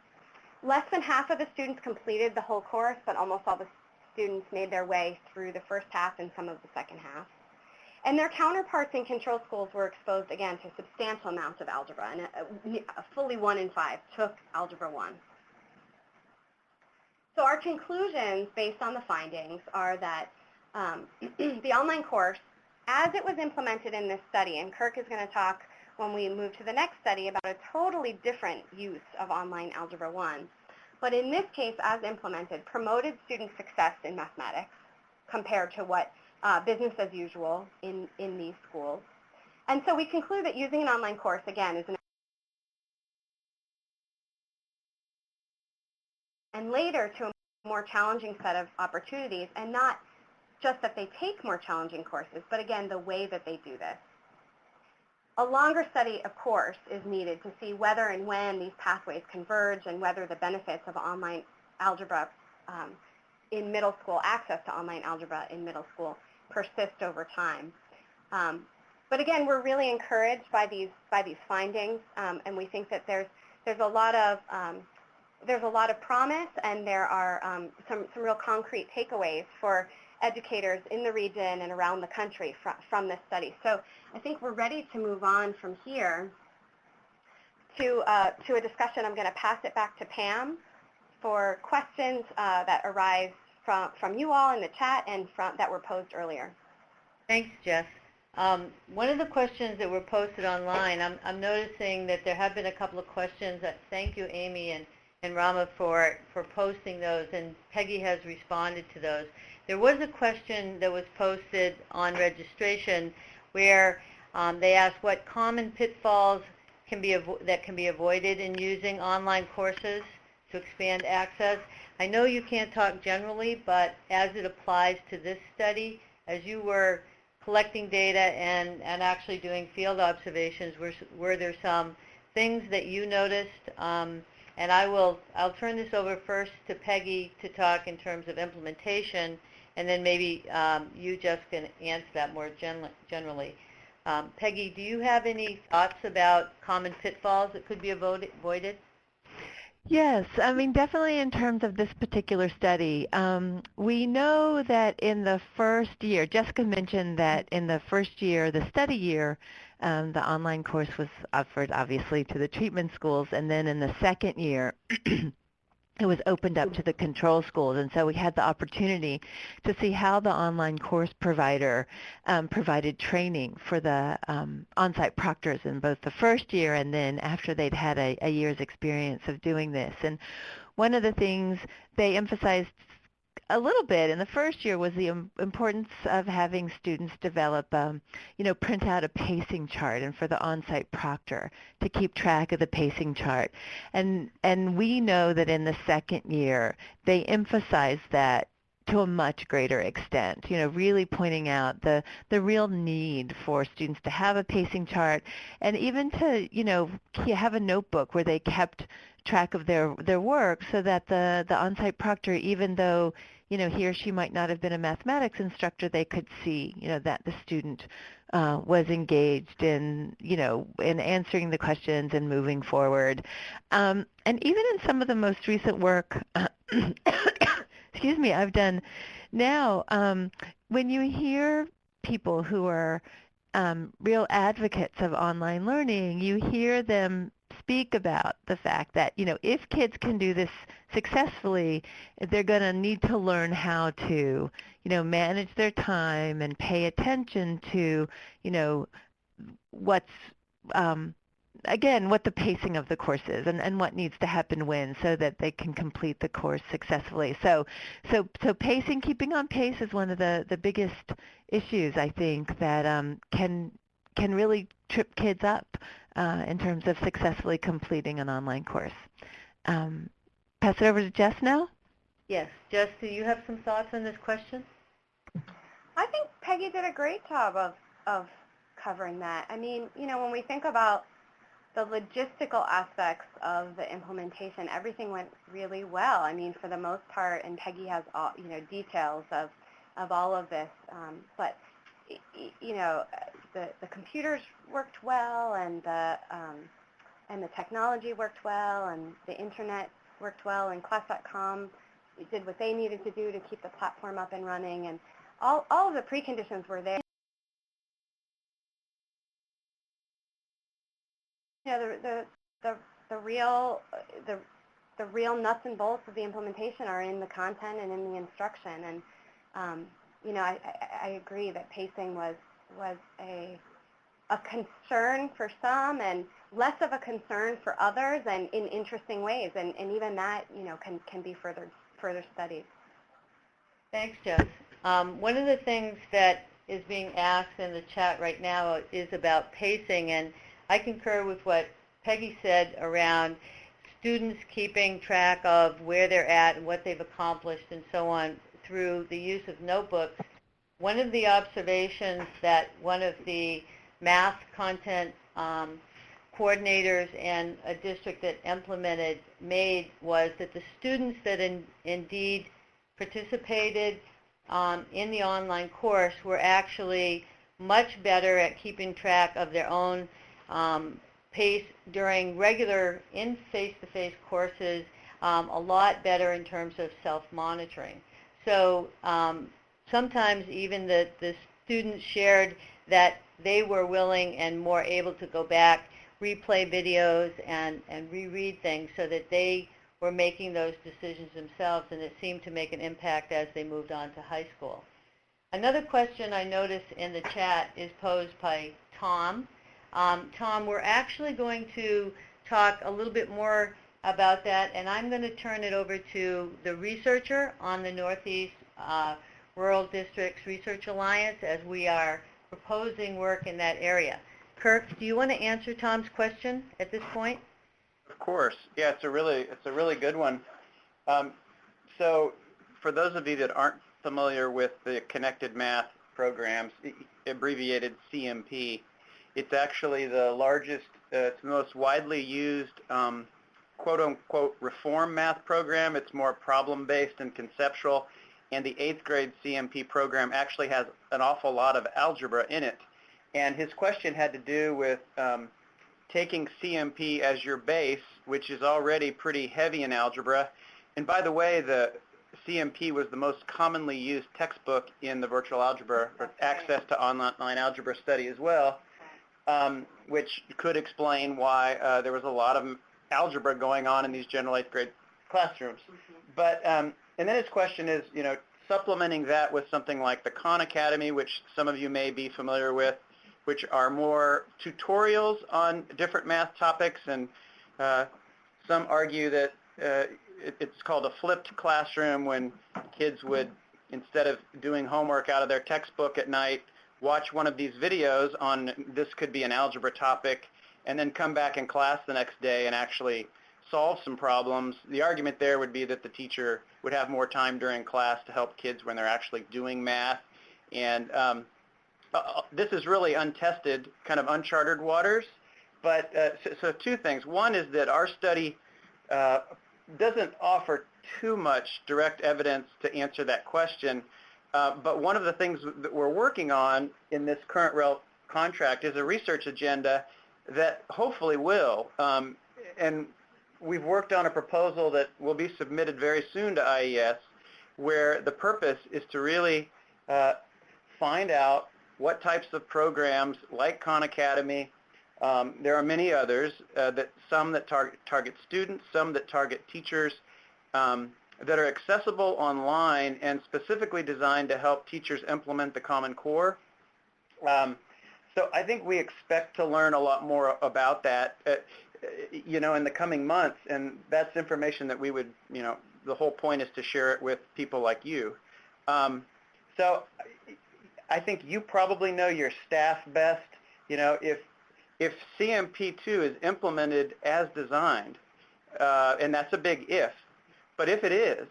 Speaker 4: Less than half of the students completed the whole course, but almost all the students made their way through the first half and some of the second half. And their counterparts in control schools were exposed, again, to substantial amounts of algebra, and fully 1 in 5 took Algebra I. So our conclusions based on the findings are that the online course, as it was implemented in this study, and Kirk is going to talk when we move to the next study about a totally different use of online Algebra I, but in this case, as implemented, promoted student success in mathematics compared to what business as usual in these schools. And so we conclude that using an online course, again, is and later to a more challenging set of opportunities, and not just that they take more challenging courses, but again, the way that they do this. A longer study, of course, is needed to see whether and when these pathways converge and whether the benefits of online algebra in middle school, access to online algebra in middle school, persist over time. But again, we're really encouraged by these findings, and we think that there's a lot of promise, and there are some real concrete takeaways for educators in the region and around the country from this study. So I think we're ready to move on from here to a discussion. I'm going to pass it back to Pam for questions that arise from you all in the chat and that were posed earlier.
Speaker 2: Thanks, Jess. One of the questions that were posted online, I'm noticing that there have been a couple of questions. Thank you, Amy and Rama, for posting those, and Peggy has responded to those. There was a question that was posted on registration where they asked what common pitfalls that can be avoided in using online courses to expand access. I know you can't talk generally, but as it applies to this study, as you were collecting data and actually doing field observations, were there some things that you noticed? And I'll turn this over first to Peggy to talk in terms of implementation, and then maybe you just can answer that more generally. Peggy, do you have any thoughts about common pitfalls that could be avoided?
Speaker 3: Yes, I mean, definitely in terms of this particular study, we know that in the first year, Jessica mentioned that in the first year, the study year, the online course was offered obviously to the treatment schools, and then in the second year, it was opened up to the control schools, and so we had the opportunity to see how the online course provider provided training for the on-site proctors in both the first year and then after they'd had a year's experience of doing this. And one of the things they emphasized a little bit in the first year was the importance of having students develop, print out a pacing chart, and for the on-site proctor to keep track of the pacing chart. And we know that in the second year, they emphasize that to a much greater extent, really pointing out the real need for students to have a pacing chart, and even to, have a notebook where they kept track of their work, so that the on-site proctor, even though he or she might not have been a mathematics instructor, they could see, that the student was engaged in, in answering the questions and moving forward. And even in some of the most recent work, excuse me, I've done now, when you hear people who are real advocates of online learning, you hear them speak about the fact that, if kids can do this successfully, they're going to need to learn how to, manage their time and pay attention to, what's, again, what the pacing of the course is and what needs to happen when, so that they can complete the course successfully. So pacing, keeping on pace is one of the biggest issues, I think, that can really trip kids up in terms of successfully completing an online course. pass it over to Jess now.
Speaker 2: Yes. Jess, do you have some thoughts on this question?
Speaker 4: I think Peggy did a great job of covering that. I mean, when we think about the logistical aspects of the implementation, everything went really well. I mean, for the most part, and Peggy has all, details of all of this. But the computers worked well, and the technology worked well, and the internet worked well, and Class.com did what they needed to do to keep the platform up and running, and all of the preconditions were there. The real nuts and bolts of the implementation are in the content and in the instruction. And I agree that pacing was a concern for some and less of a concern for others, and in interesting ways. And even that can be further studied.
Speaker 2: Thanks, Jess. One of the things that is being asked in the chat right now is about pacing, and I concur with what Peggy said around students keeping track of where they're at and what they've accomplished and so on through the use of notebooks. One of the observations that one of the math content coordinators and a district that implemented made was that the students that indeed participated in the online course were actually much better at keeping track of their own pace during regular in face-to-face courses, a lot better in terms of self-monitoring. So sometimes even the students shared that they were willing and more able to go back, replay videos, and reread things so that they were making those decisions themselves, and it seemed to make an impact as they moved on to high school. Another question I noticed in the chat is posed by Tom. Tom, we're actually going to talk a little bit more about that, and I'm going to turn it over to the researcher on the Northeast Rural Districts Research Alliance as we are proposing work in that area. Kirk, do you want to answer Tom's question at this point?
Speaker 5: Of course. Yeah, it's a really good one. So for those of you that aren't familiar with the Connected Math programs, abbreviated CMP, it's actually the largest, it's the most widely used quote-unquote reform math program. It's more problem-based and conceptual, and the 8th grade CMP program actually has an awful lot of algebra in it. And his question had to do with taking CMP as your base, which is already pretty heavy in algebra. And by the way, the CMP was the most commonly used textbook in the virtual algebra for access to online algebra study as well, which could explain why there was a lot of algebra going on in these general 8th grade classrooms. But and then his question is, supplementing that with something like the Khan Academy, which some of you may be familiar with, which are more tutorials on different math topics, and some argue that it's called a flipped classroom, when kids would, instead of doing homework out of their textbook at night, watch one of these videos on, this could be an algebra topic, and then come back in class the next day and actually solve some problems. The argument there would be that the teacher would have more time during class to help kids when they're actually doing math. And this is really untested, kind of uncharted waters. But so two things. One is that our study doesn't offer too much direct evidence to answer that question. But one of the things that we're working on in this current REL contract is a research agenda that hopefully will. And we've worked on a proposal that will be submitted very soon to IES, where the purpose is to really find out what types of programs like Khan Academy, there are many others, some that target students, some that target teachers, that are accessible online and specifically designed to help teachers implement the Common Core. So I think we expect to learn a lot more about that, in the coming months, and that's information that we would, the whole point is to share it with people like you. So I think you probably know your staff best. If CMP2 is implemented as designed, and that's a big if. But if it is,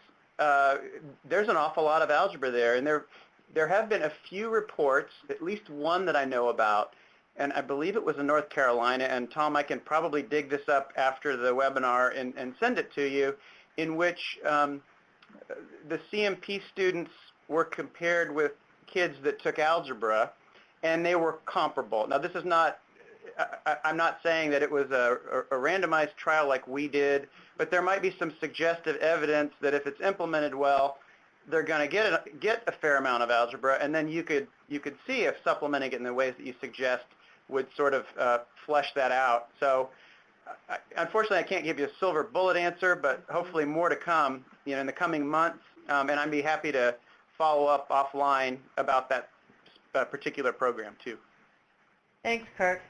Speaker 5: there's an awful lot of algebra there, and there have been a few reports, at least one that I know about, and I believe it was in North Carolina, and Tom, I can probably dig this up after the webinar and send it to you, in which the CMP students were compared with kids that took algebra, and they were comparable. Now, this is not, I'm not saying that it was a randomized trial like we did, but there might be some suggestive evidence that if it's implemented well, they're going to get a fair amount of algebra, and then you could see if supplementing it in the ways that you suggest would sort of flesh that out. So unfortunately, I can't give you a silver bullet answer, but hopefully more to come, in the coming months, and I'd be happy to follow up offline about that particular program too.
Speaker 2: Thanks, Kirk.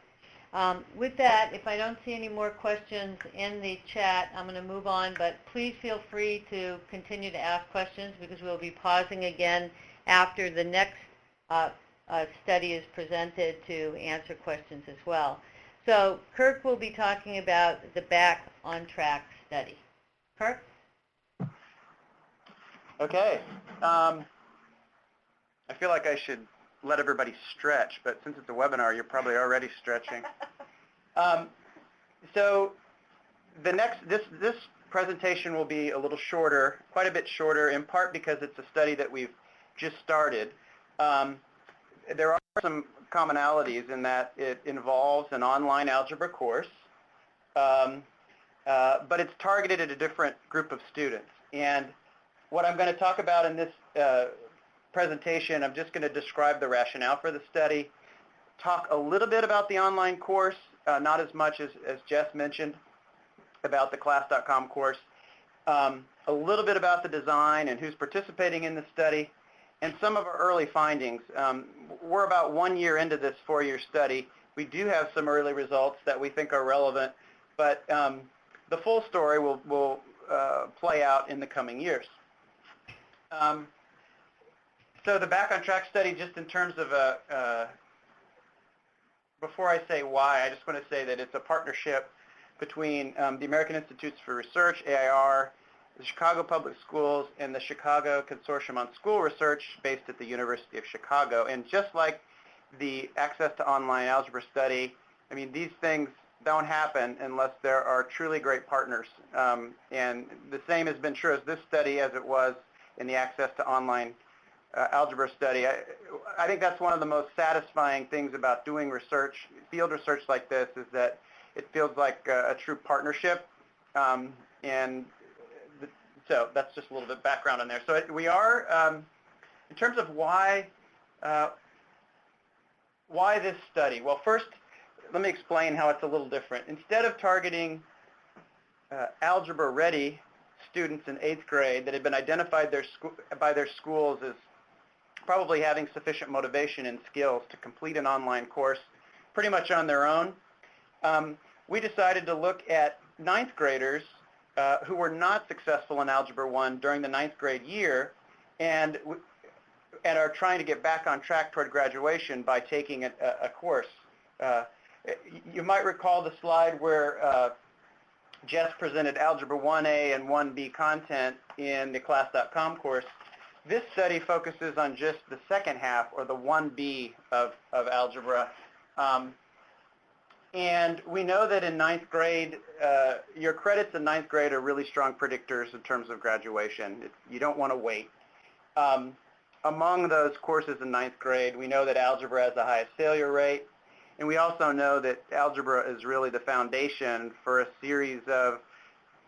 Speaker 2: With that, if I don't see any more questions in the chat, I'm going to move on, but please feel free to continue to ask questions because we'll be pausing again after the next study is presented to answer questions as well. So Kirk will be talking about the Back on Track study. Kirk?
Speaker 5: Okay. I feel like I should let everybody stretch, but since it's a webinar, you're probably already stretching. So this presentation will be a little shorter, quite a bit shorter, in part because it's a study that we've just started. There are some commonalities in that it involves an online algebra course, but it's targeted at a different group of students. And what I'm going to talk about in this presentation, I'm just going to describe the rationale for the study, talk a little bit about the online course, not as much as Jess mentioned about the class.com course, a little bit about the design and who's participating in the study, and some of our early findings. We're about 1 year into this 4-year study. We do have some early results that we think are relevant, but the full story will play out in the coming years. So the Back on Track study, just in terms of before I say why, I just want to say that it's a partnership between the American Institutes for Research, AIR, the Chicago Public Schools, and the Chicago Consortium on School Research based at the University of Chicago. And just like the Access to Online Algebra study, I mean, these things don't happen unless there are truly great partners. And the same has been true as this study as it was in the Access to Online Algebra study. I think that's one of the most satisfying things about doing research, field research like this, is that it feels like a true partnership. So that's just a little bit of background on there. So we are, in terms of why this study? Well, first, let me explain how it's a little different. Instead of targeting algebra-ready students in 8th grade that had been identified by their schools as probably having sufficient motivation and skills to complete an online course pretty much on their own, we decided to look at 9th graders who were not successful in Algebra I during the 9th grade year and are trying to get back on track toward graduation by taking a course. You might recall the slide where Jess presented Algebra 1A and 1B content in the class.com course. This study focuses on just the second half, or the 1B of algebra. And we know that in 9th grade, your credits in 9th grade are really strong predictors in terms of graduation. You don't want to wait. Among those courses in 9th grade, we know that algebra has the highest failure rate. And we also know that algebra is really the foundation for a series of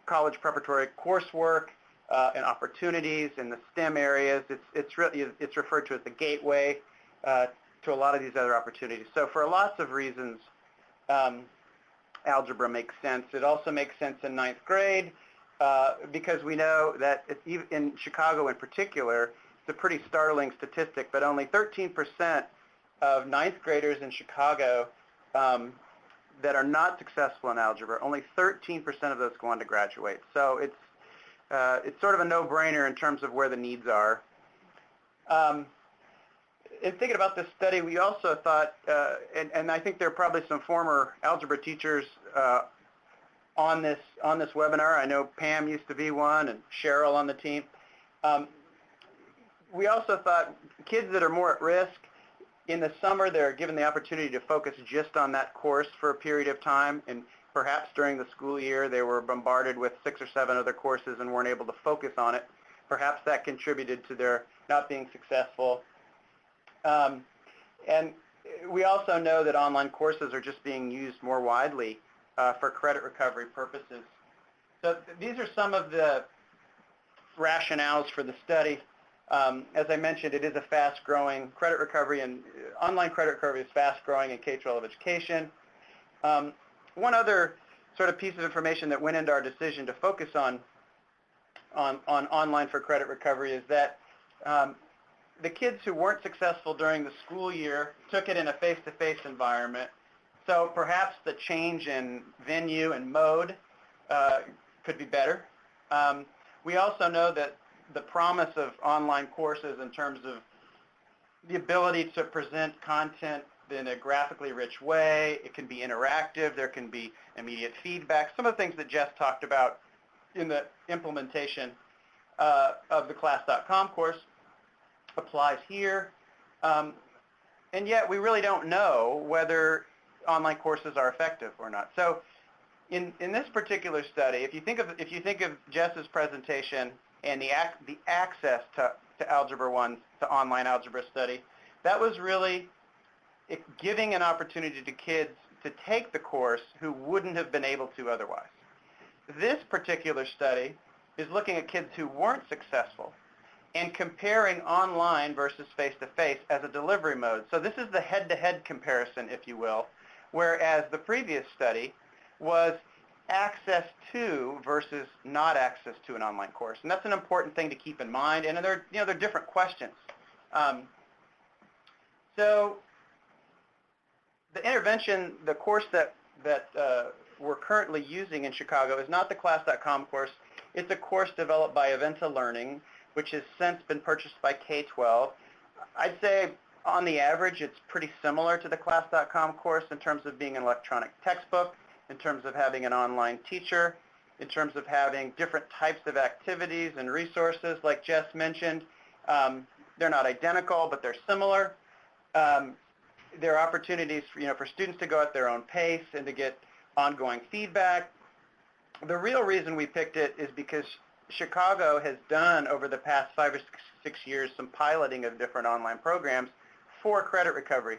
Speaker 5: college preparatory coursework and opportunities in the STEM areas. It's referred to as the gateway to a lot of these other opportunities. So for lots of reasons, algebra makes sense. It also makes sense in 9th grade because we know that in Chicago in particular, it's a pretty startling statistic, but only 13% of 9th graders in Chicago that are not successful in algebra, only 13% of those go on to graduate. So it's sort of a no-brainer in terms of where the needs are. In thinking about this study, we also thought, and I think there are probably some former algebra teachers on this webinar. I know Pam used to be one and Cheryl on the team. We also thought kids that are more at risk, in the summer they're given the opportunity to focus just on that course for a period of time, and perhaps during the school year they were bombarded with 6 or 7 other courses and weren't able to focus on it. Perhaps that contributed to their not being successful. And we also know that online courses are just being used more widely for credit recovery purposes. So these are some of the rationales for the study. As I mentioned, it is a fast-growing credit recovery, and online credit recovery is fast-growing in K-12 education. One other sort of piece of information that went into our decision to focus on online for credit recovery is that the kids who weren't successful during the school year took it in a face-to-face environment. So perhaps the change in venue and mode could be better. We also know that the promise of online courses in terms of the ability to present content in a graphically rich way, it can be interactive, there can be immediate feedback, some of the things that Jess talked about in the implementation of the class.com course applies here. And yet we really don't know whether online courses are effective or not. So in this particular study, if you think of Jess's presentation and the access to Algebra I, to online algebra study, that was really giving an opportunity to kids to take the course who wouldn't have been able to otherwise. This particular study is looking at kids who weren't successful and comparing online versus face-to-face as a delivery mode. So this is the head-to-head comparison, if you will, whereas the previous study was access to versus not access to an online course. And that's an important thing to keep in mind, and they're different questions. So the intervention, the course that we're currently using in Chicago is not the class.com course. It's a course developed by Aventa Learning, which has since been purchased by K-12. I'd say on the average it's pretty similar to the class.com course in terms of being an electronic textbook, in terms of having an online teacher, in terms of having different types of activities and resources like Jess mentioned. They're not identical, but they're similar. There are opportunities for students to go at their own pace and to get ongoing feedback. The real reason we picked it is because Chicago has done over the past 5 or 6 years some piloting of different online programs for credit recovery.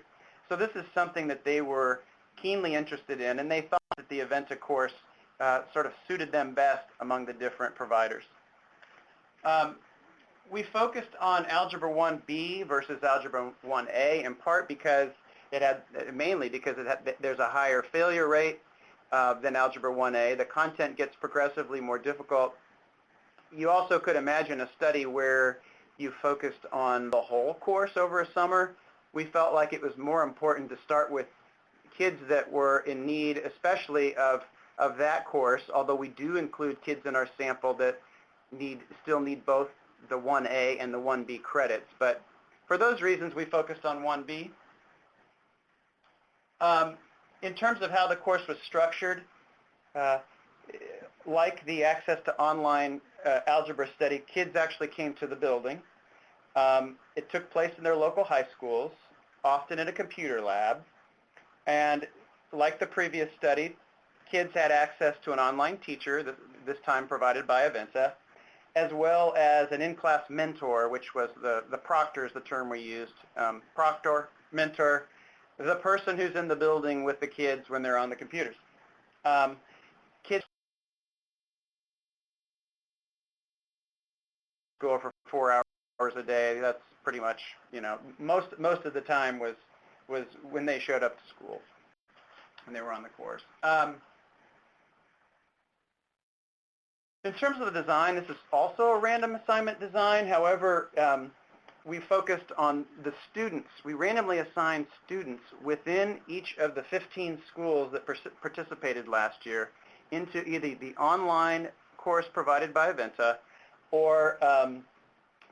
Speaker 5: So this is something that they were keenly interested in, and they thought that the Aventa course sort of suited them best among the different providers. We focused on Algebra 1B versus Algebra 1A in part because there's a higher failure rate than Algebra 1A. The content gets progressively more difficult. You also could imagine a study where you focused on the whole course over a summer. We felt like it was more important to start with kids that were in need, especially of that course, although we do include kids in our sample that still need both the 1A and the 1B credits. But for those reasons, we focused on 1B. In terms of how the course was structured, like the access to online algebra study, kids actually came to the building. It took place in their local high schools, often in a computer lab. And like the previous study, kids had access to an online teacher, this time provided by Aventa, as well as an in-class mentor, which was the Proctor is the term we used. Proctor, mentor, the person who's in the building with the kids when they're on the computers. Kids go for 4 hours a day. That's pretty much, most of the time was when they showed up to school, when they were on the course. In terms of the design, this is also a random assignment design. However, we focused on the students. We randomly assigned students within each of the 15 schools that participated last year into either the online course provided by Aventa or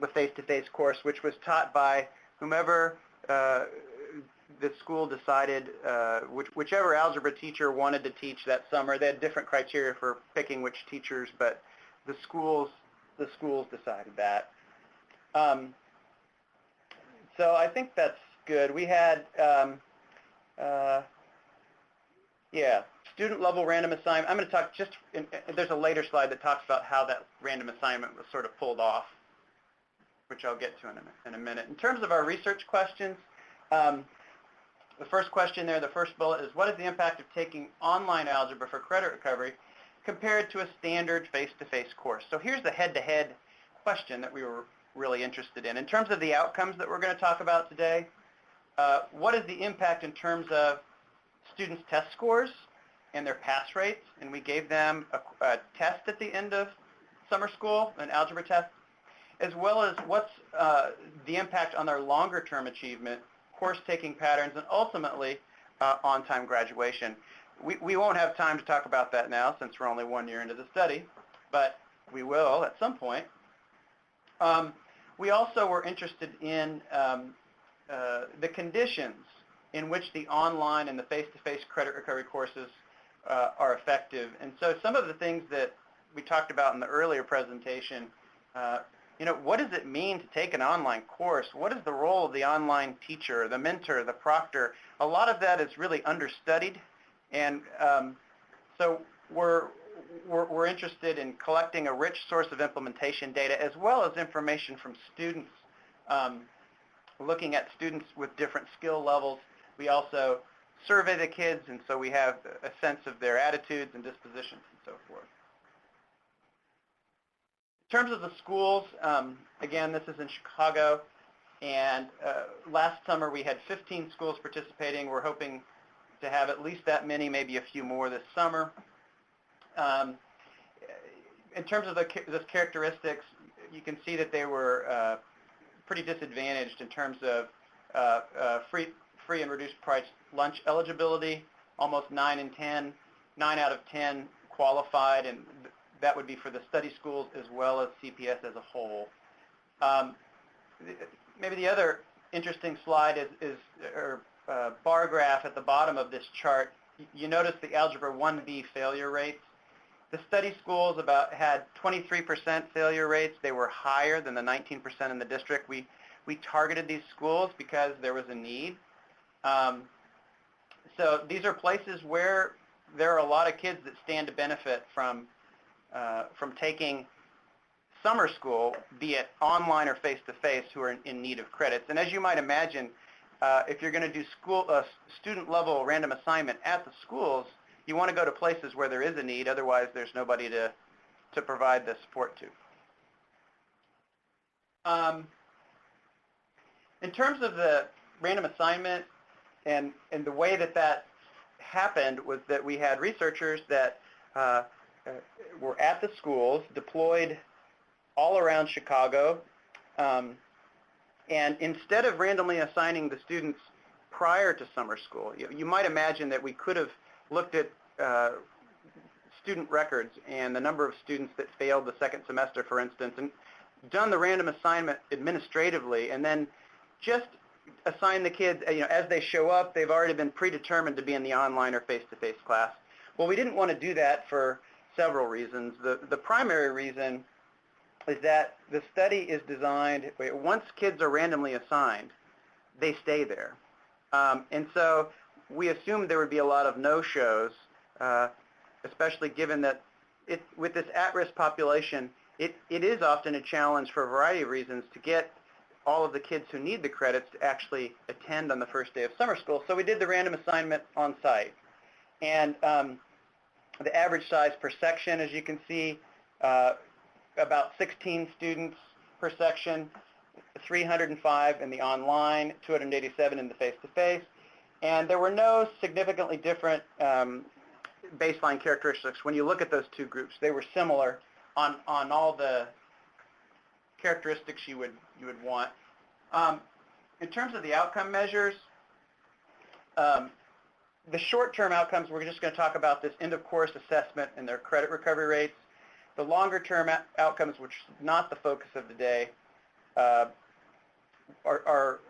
Speaker 5: the face-to-face course, which was taught by whomever the school decided, whichever algebra teacher wanted to teach that summer. They had different criteria for picking which teachers, but the schools decided that. So I think that's good. We had, student level random assignment. I'm going to talk there's a later slide that talks about how that random assignment was sort of pulled off, which I'll get to in a minute. In terms of our research questions, the first question there, the first bullet, is what is the impact of taking online algebra for credit recovery compared to a standard face-to-face course? So here's the head-to-head question that we were really interested in. In terms of the outcomes that we're going to talk about today, what is the impact in terms of students' test scores and their pass rates? And we gave them a test at the end of summer school, an algebra test, as well as what's the impact on their longer-term achievement, course-taking patterns, and ultimately on-time graduation. We won't have time to talk about that now since we're only 1 year into the study, but we will at some point. We also were interested in the conditions in which the online and the face-to-face credit recovery courses are effective. And so some of the things that we talked about in the earlier presentation, what does it mean to take an online course? What is the role of the online teacher, the mentor, the proctor? A lot of that is really understudied, and so we're interested in collecting a rich source of implementation data as well as information from students, looking at students with different skill levels. We also survey the kids, and so we have a sense of their attitudes and dispositions and so forth. In terms of the schools, again, this is in Chicago, and last summer we had 15 schools participating. We're hoping to have at least that many, maybe a few more this summer. In terms of the characteristics, you can see that they were pretty disadvantaged in terms of free and reduced price lunch eligibility. Almost 9 out of 10 qualified, and that would be for the study schools as well as CPS as a whole. Maybe the other interesting slide is bar graph at the bottom of this chart. You notice the Algebra 1B failure rates. The study schools had 23% failure rates. They were higher than the 19% in the district. We targeted these schools because there was a need. So these are places where there are a lot of kids that stand to benefit from taking summer school, be it online or face-to-face, who are in need of credits. And as you might imagine, if you're going to do student-level random assignment at the schools, you want to go to places where there is a need. Otherwise, there's nobody to provide the support to. In terms of the random assignment and the way that happened was that we had researchers that were at the schools, deployed all around Chicago, and instead of randomly assigning the students prior to summer school, you might imagine that we could have looked at student records and the number of students that failed the second semester, for instance, and done the random assignment administratively, and then just assign the kids, as they show up, they've already been predetermined to be in the online or face-to-face class. Well, we didn't want to do that for several reasons. The primary reason is that the study is designed, once kids are randomly assigned, they stay there. And so we assumed there would be a lot of no-shows, especially given that with this at-risk population, it is often a challenge for a variety of reasons to get all of the kids who need the credits to actually attend on the first day of summer school. So we did the random assignment on site. And the average size per section, as you can see, about 16 students per section, 305 in the online, 287 in the face-to-face. And there were no significantly different baseline characteristics. When you look at those two groups, they were similar on all the characteristics you would want. In terms of the outcome measures, the short-term outcomes, we're just going to talk about this end-of-course assessment and their credit recovery rates. The longer-term outcomes, which is not the focus of the day, are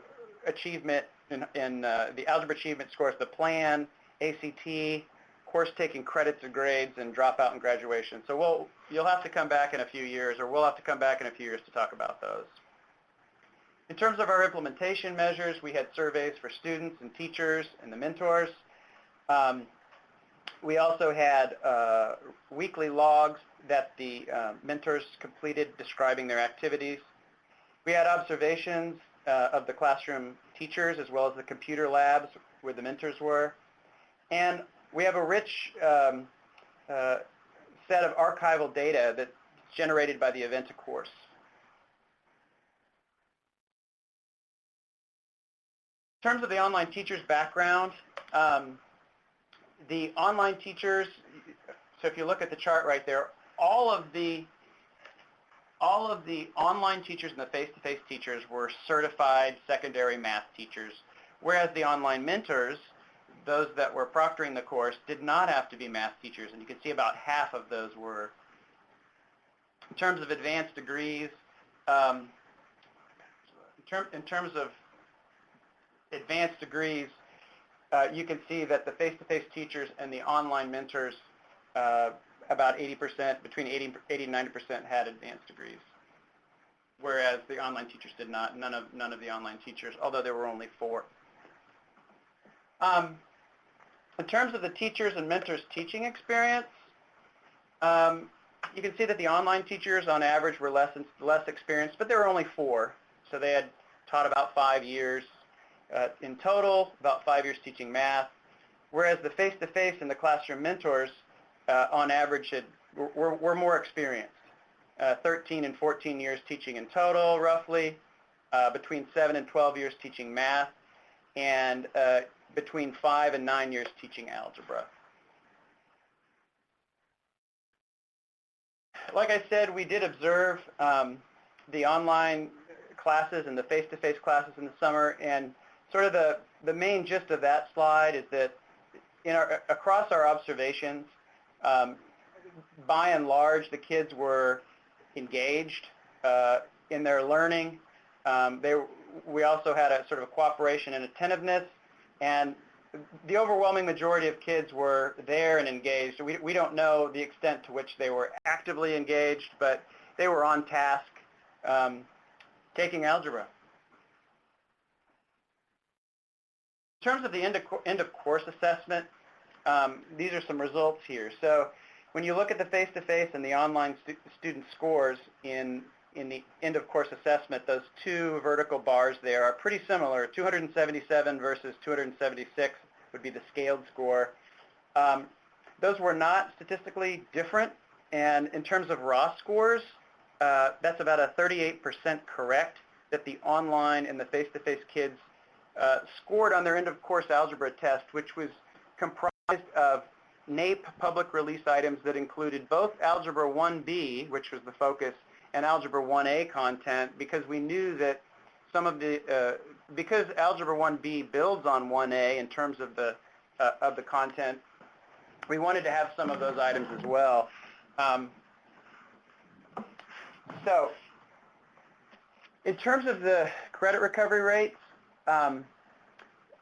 Speaker 5: achievement in the algebra achievement scores, the plan, ACT, course taking credits and grades, and dropout and graduation. So you'll have to come back in a few years, or we'll have to come back in a few years to talk about those. In terms of our implementation measures, we had surveys for students and teachers and the mentors. We also had weekly logs that the mentors completed describing their activities. We had observations of the classroom teachers as well as the computer labs where the mentors were. And we have a rich set of archival data that's generated by the Event course. In terms of the online teachers' background, the online teachers, so if you look at the chart right there, all of the online teachers and the face-to-face teachers were certified secondary math teachers, whereas the online mentors, those that were proctoring the course, did not have to be math teachers, and you can see about half of those were. In terms of advanced degrees, in terms of advanced degrees, you can see that the face-to-face teachers and the online mentors, about 80%, between 80 and 90% had advanced degrees, whereas the online teachers did not. None of the online teachers, although there were only 4. In terms of the teachers and mentors' teaching experience, you can see that the online teachers, on average, were less experienced, but there were only 4, so they had taught about 5 years. In total, about 5 years teaching math, whereas the face-to-face and the classroom mentors, on average, were more experienced, 13 and 14 years teaching in total, roughly, between 7 and 12 years teaching math, and between 5 and 9 years teaching algebra. Like I said, we did observe the online classes and the face-to-face classes in the summer, and sort of the main gist of that slide is that across our observations, by and large, the kids were engaged in their learning. We also had a sort of a cooperation and attentiveness, and the overwhelming majority of kids were there and engaged. We don't know the extent to which they were actively engaged, but they were on task taking algebra. In terms of the end of course assessment, these are some results here. So when you look at the face-to-face and the online student scores in the end of course assessment, those 2 vertical bars there are pretty similar. 277 versus 276 would be the scaled score. Those were not statistically different, and in terms of raw scores, that's about a 38% correct that the online and the face-to-face kids scored on their end-of-course algebra test, which was comprised of NAEP public release items that included both Algebra 1B, which was the focus, and Algebra 1A content, because we knew that some of the, because Algebra 1B builds on 1A in terms of the content, we wanted to have some of those items as well. So in terms of the credit recovery rates,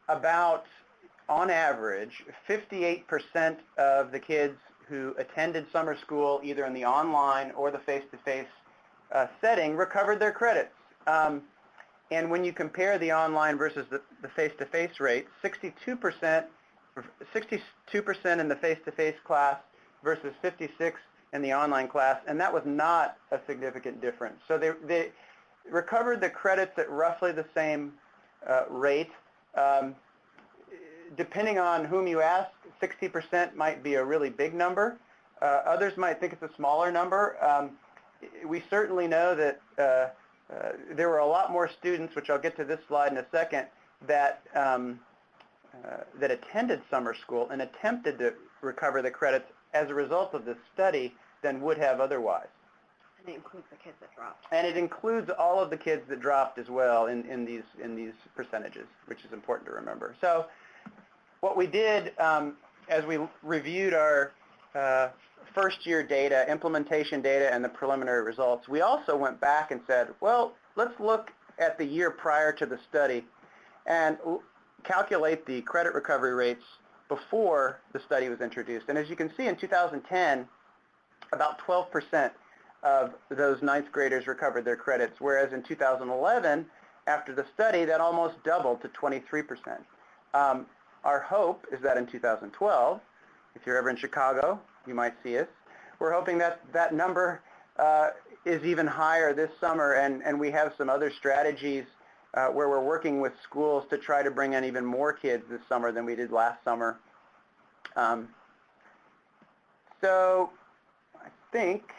Speaker 5: about, on average, 58% of the kids who attended summer school, either in the online or the face-to-face setting, recovered their credits. And when you compare the online versus the face-to-face rate, 62% in the face-to-face class versus 56% in the online class, and that was not a significant difference. So they recovered the credits at roughly the same rate. Depending on whom you ask, 60% might be a really big number. Others might think it's a smaller number. We certainly know that there were a lot more students, which I'll get to this slide in a second, that attended summer school and attempted to recover the credits as a result of this study than would have otherwise.
Speaker 4: And it includes the kids that dropped.
Speaker 5: And it includes all of the kids that dropped as well in these percentages, which is important to remember. So what we did as we reviewed our first year data, implementation data, and the preliminary results, we also went back and said, well, let's look at the year prior to the study. And calculate the credit recovery rates before the study was introduced. And as you can see, in 2010, about 12% of those ninth graders recovered their credits, whereas in 2011, after the study, that almost doubled to 23%. Our hope is that in 2012, if you're ever in Chicago, you might see us. We're hoping that that number is even higher this summer, and we have some other strategies where we're working with schools to try to bring in even more kids this summer than we did last summer. So I think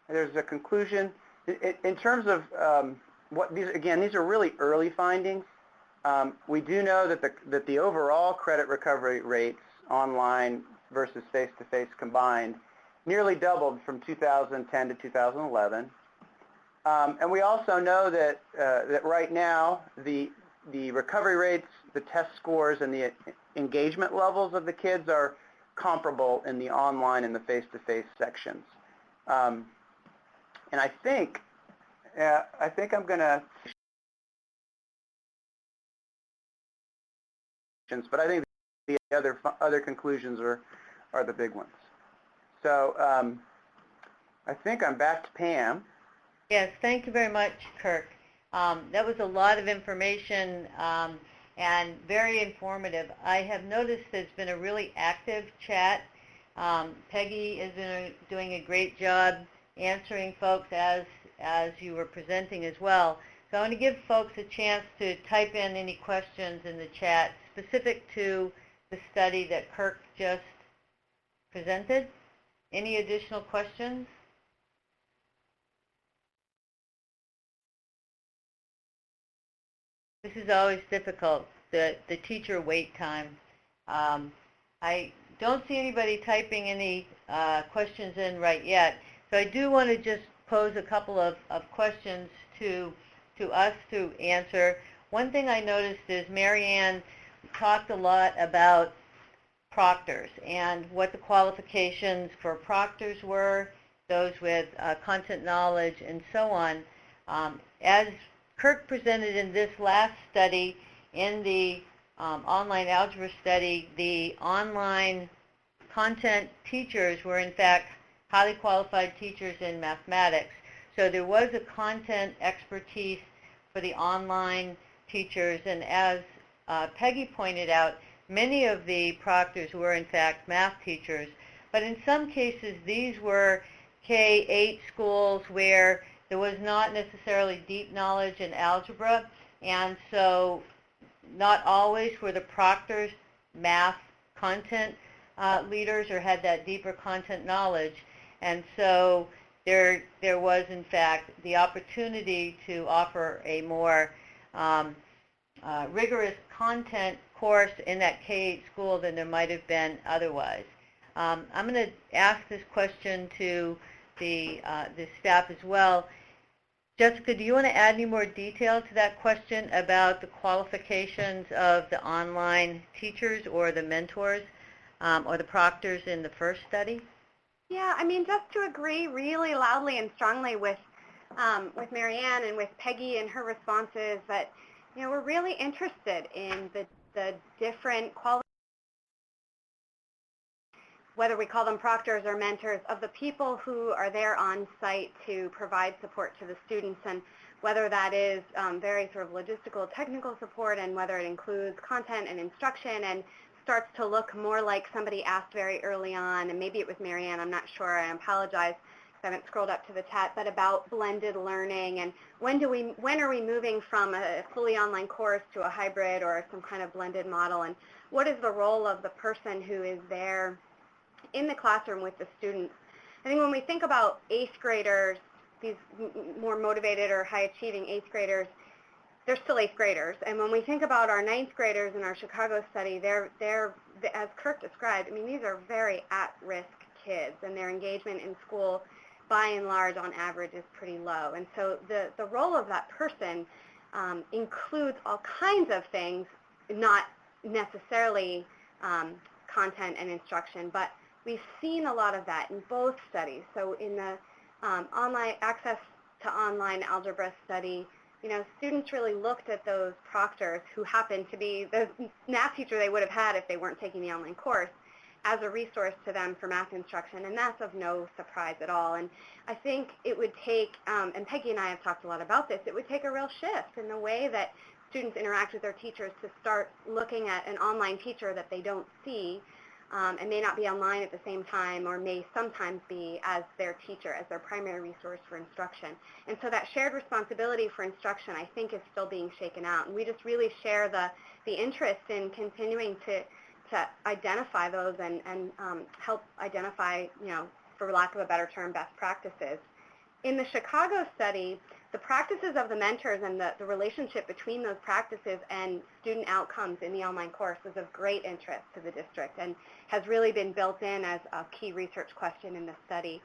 Speaker 5: there's a conclusion. In terms of what these, again, these are really early findings. We do know that the overall credit recovery rates online versus face-to-face combined nearly doubled from 2010 to 2011. And we also know that that right now the recovery rates, the test scores, and the engagement levels of the kids are comparable in the online and the face-to-face sections. And I think I'm going to, but I think the other conclusions are the big ones. So I think I'm back to Pam.
Speaker 2: Yes, thank you very much, Kirk. That was a lot of information and very informative. I have noticed there's been a really active chat. Peggy is doing a great job answering folks as you were presenting as well. So I want to give folks a chance to type in any questions in the chat specific to the study that Kirk just presented. Any additional questions? This is always difficult, the teacher wait time. I don't see anybody typing any questions in right yet, so I do want to just pose a couple of questions to us to answer. One thing I noticed is Marianne talked a lot about proctors and what the qualifications for proctors were, those with content knowledge and so on. As Kirk presented in this last study, in the online algebra study, the online content teachers were in fact highly qualified teachers in mathematics. So there was a content expertise for the online teachers, and as Peggy pointed out, many of the proctors were in fact math teachers, but in some cases these were K-8 schools where there was not necessarily deep knowledge in algebra, and so not always were the proctors math content leaders or had that deeper content knowledge, and so there was in fact the opportunity to offer a more rigorous content course in that K-8 school than there might have been otherwise. I'm going to ask this question to the staff as well. Jessica, do you want to add any more detail to that question about the qualifications of the online teachers or the mentors or the proctors in the first study?
Speaker 4: Yeah, I mean, just to agree really loudly and strongly with Marianne and with Peggy and her responses that, you know, we're really interested in the different qualities, whether we call them proctors or mentors, of the people who are there on site to provide support to the students, and whether that is very sort of logistical, technical support, and whether it includes content and instruction and starts to look more like somebody asked very early on, and maybe it was Marianne, I'm not sure, I apologize if I haven't scrolled up to the chat, but about blended learning and when are we moving from a fully online course to a hybrid or some kind of blended model, and what is the role of the person who is there in the classroom with the students. I think when we think about 8th graders, these more motivated or high-achieving 8th graders, they're still 8th graders. And when we think about our 9th graders in our Chicago study, they're as Kirk described, I mean, these are very at-risk kids, and their engagement in school, by and large, on average, is pretty low. And so the role of that person includes all kinds of things, not necessarily content and instruction, but we've seen a lot of that in both studies. So in the online access to online algebra study, students really looked at those proctors who happened to be the math teacher they would have had if they weren't taking the online course as a resource to them for math instruction, and that's of no surprise at all. And I think it would take, and Peggy and I have talked a lot about this, it would take a real shift in the way that students interact with their teachers to start looking at an online teacher that they don't see and may not be online at the same time, or may sometimes be as their teacher, as their primary resource for instruction. And so that shared responsibility for instruction, I think, is still being shaken out. And we just really share the interest in continuing to identify those and help identify, for lack of a better term, best practices. In the Chicago study, the practices of the mentors and the relationship between those practices and student outcomes in the online course was of great interest to the district and has really been built in as a key research question in the study.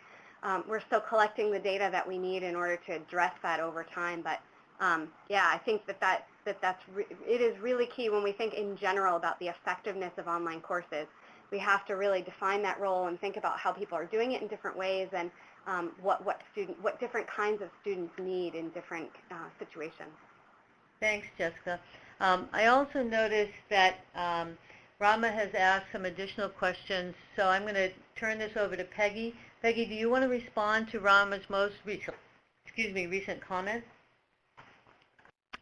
Speaker 4: We're still collecting the data that we need in order to address that over time, but I think it is really key when we think in general about the effectiveness of online courses. We have to really define that role and think about how people are doing it in different ways and what different kinds of students need in different situations.
Speaker 2: Thanks, Jessica. I also noticed that Rama has asked some additional questions, so I'm going to turn this over to Peggy. Peggy, do you want to respond to Rama's most recent comment?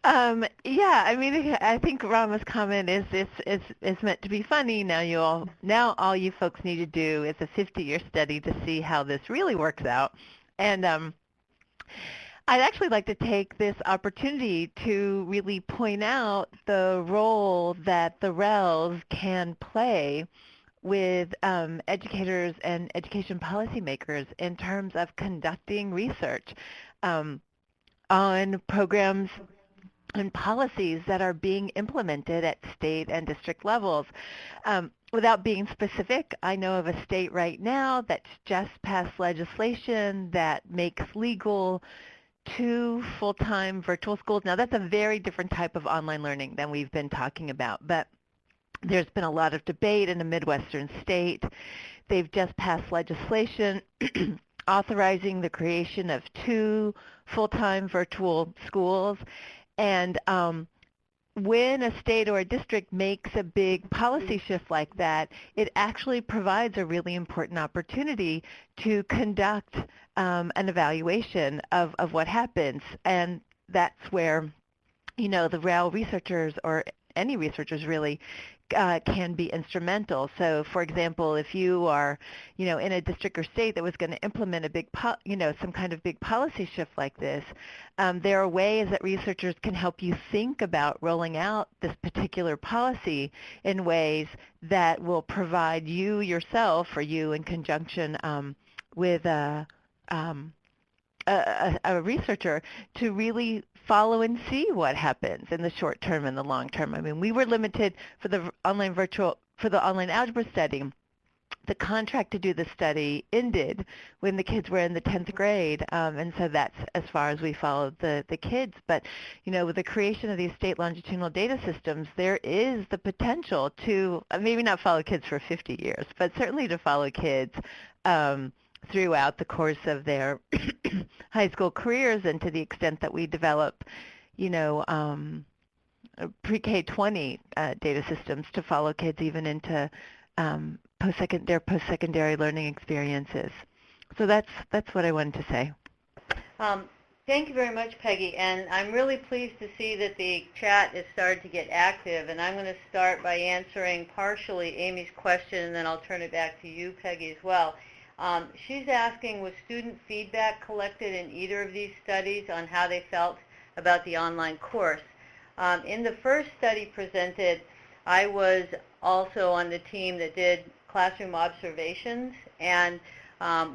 Speaker 3: I think Rama's comment is meant to be funny. Now all you folks need to do is a 50-year study to see how this really works out. And I'd actually like to take this opportunity to really point out the role that the RELs can play with educators and education policymakers in terms of conducting research on programs and policies that are being implemented at state and district levels. Without being specific, I know of a state right now that's just passed legislation that makes legal 2 full-time virtual schools. Now, that's a very different type of online learning than we've been talking about, but there's been a lot of debate in a Midwestern state. They've just passed legislation authorizing the creation of 2 full-time virtual schools. And when a state or a district makes a big policy shift like that, it actually provides a really important opportunity to conduct an evaluation of what happens. And that's where, the REL researchers or any researchers really can be instrumental. So, for example, if you are, in a district or state that was going to implement a big, some kind of big policy shift like this, there are ways that researchers can help you think about rolling out this particular policy in ways that will provide you yourself, or you in conjunction with a researcher, to really follow and see what happens in the short term and the long term. I mean, we were limited for the online algebra study. The contract to do the study ended when the kids were in the 10th grade, and so that's as far as we followed the kids. But, with the creation of these state longitudinal data systems, there is the potential to maybe not follow kids for 50 years, but certainly to follow kids throughout the course of their high school careers, and to the extent that we develop, pre-K-20 data systems to follow kids even into their post-secondary learning experiences. So that's what I wanted to say.
Speaker 2: Thank you very much, Peggy. And I'm really pleased to see that the chat has started to get active. And I'm going to start by answering partially Amy's question, and then I'll turn it back to you, Peggy, as well. She's asking, was student feedback collected in either of these studies on how they felt about the online course? In the first study presented, I was also on the team that did classroom observations, and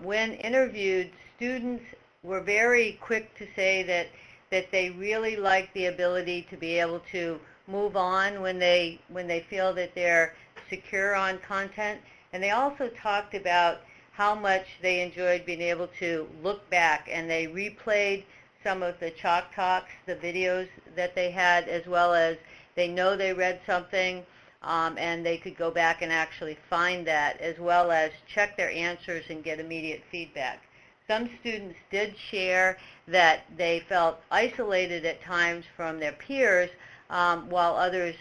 Speaker 2: when interviewed, students were very quick to say that they really like the ability to be able to move on when they feel that they're secure on content. And they also talked about how much they enjoyed being able to look back, and they replayed some of the Chalk Talks, the videos that they had, as well as they know they read something, and they could go back and actually find that, as well as check their answers and get immediate feedback. some students did share that they felt isolated at times from their peers, while others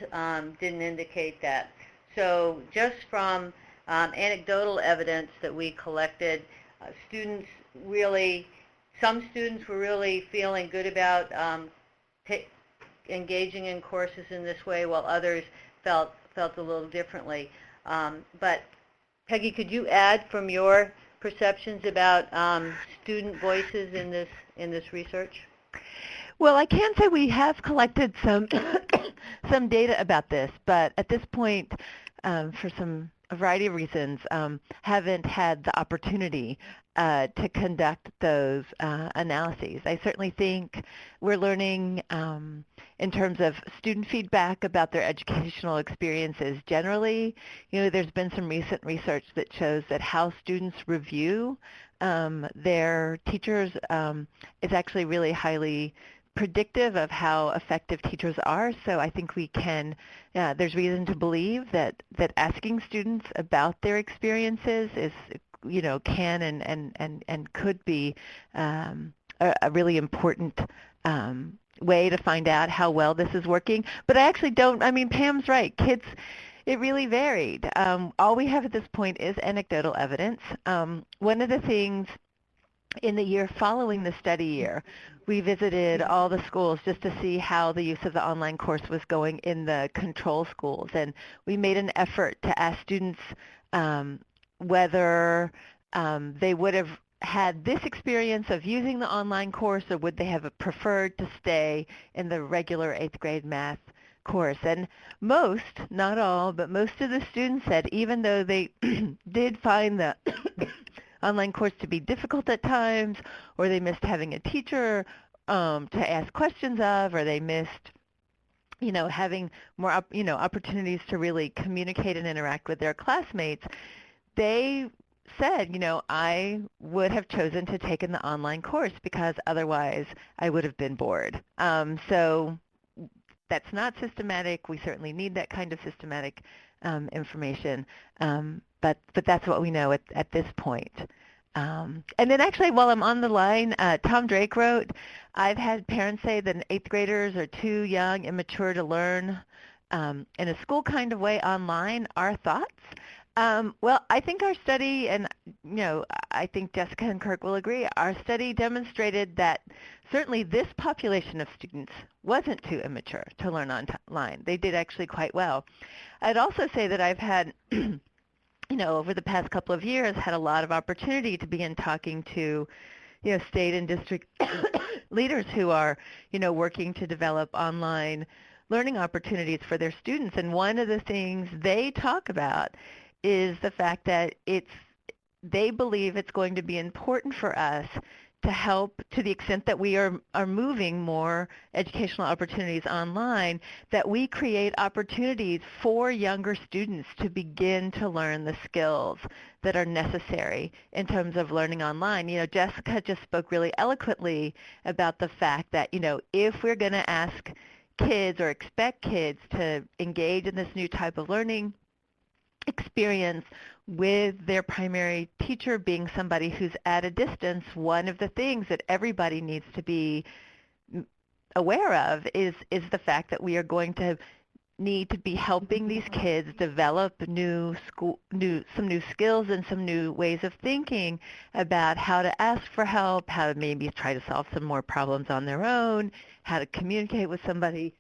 Speaker 2: didn't indicate that. So just from anecdotal evidence that we collected, some students were really feeling good about engaging in courses in this way, while others felt a little differently. But Peggy, could you add from your perceptions about student voices in this research?
Speaker 3: Well, I can say we have collected some some data about this, but at this point, for a variety of reasons, haven't had the opportunity to conduct those analyses. I certainly think we're learning in terms of student feedback about their educational experiences generally. There's been some recent research that shows that how students review their teachers is actually really highly predictive of how effective teachers are. So I think there's reason to believe that asking students about their experiences is, can and could be a really important way to find out how well this is working. But I actually Pam's right. Kids, it really varied. All we have at this point is anecdotal evidence. One of the things in the year following the study year, we visited all the schools just to see how the use of the online course was going in the control schools. And we made an effort to ask students whether they would have had this experience of using the online course, or would they have preferred to stay in the regular 8th grade math course. And most, not all, but most of the students said even though they did find the online course to be difficult at times, or they missed having a teacher to ask questions of, or they missed having more opportunities to really communicate and interact with their classmates, they said, I would have chosen to take in the online course because otherwise I would have been bored. So that's not systematic. We certainly need that kind of systematic information, but that's what we know at this point. And then actually, while I'm on the line, Tom Drake wrote, I've had parents say that 8th graders are too young, immature to learn in a school kind of way online. Our thoughts? Well, I think our study, and I think Jessica and Kirk will agree, our study demonstrated that certainly this population of students wasn't too immature to learn online. They did actually quite well. I'd also say that I've had, over the past couple of years, had a lot of opportunity to begin talking to, state and district leaders who are, working to develop online learning opportunities for their students. And one of the things they talk about is the fact that they believe it's going to be important for us to help, to the extent that we are moving more educational opportunities online, that we create opportunities for younger students to begin to learn the skills that are necessary in terms of learning online. Jessica just spoke really eloquently about the fact that, if we're going to ask kids or expect kids to engage in this new type of learning experience with their primary teacher being somebody who's at a distance, one of the things that everybody needs to be aware of is the fact that we are going to need to be helping these kids develop some new skills and some new ways of thinking about how to ask for help, how to maybe try to solve some more problems on their own, how to communicate with somebody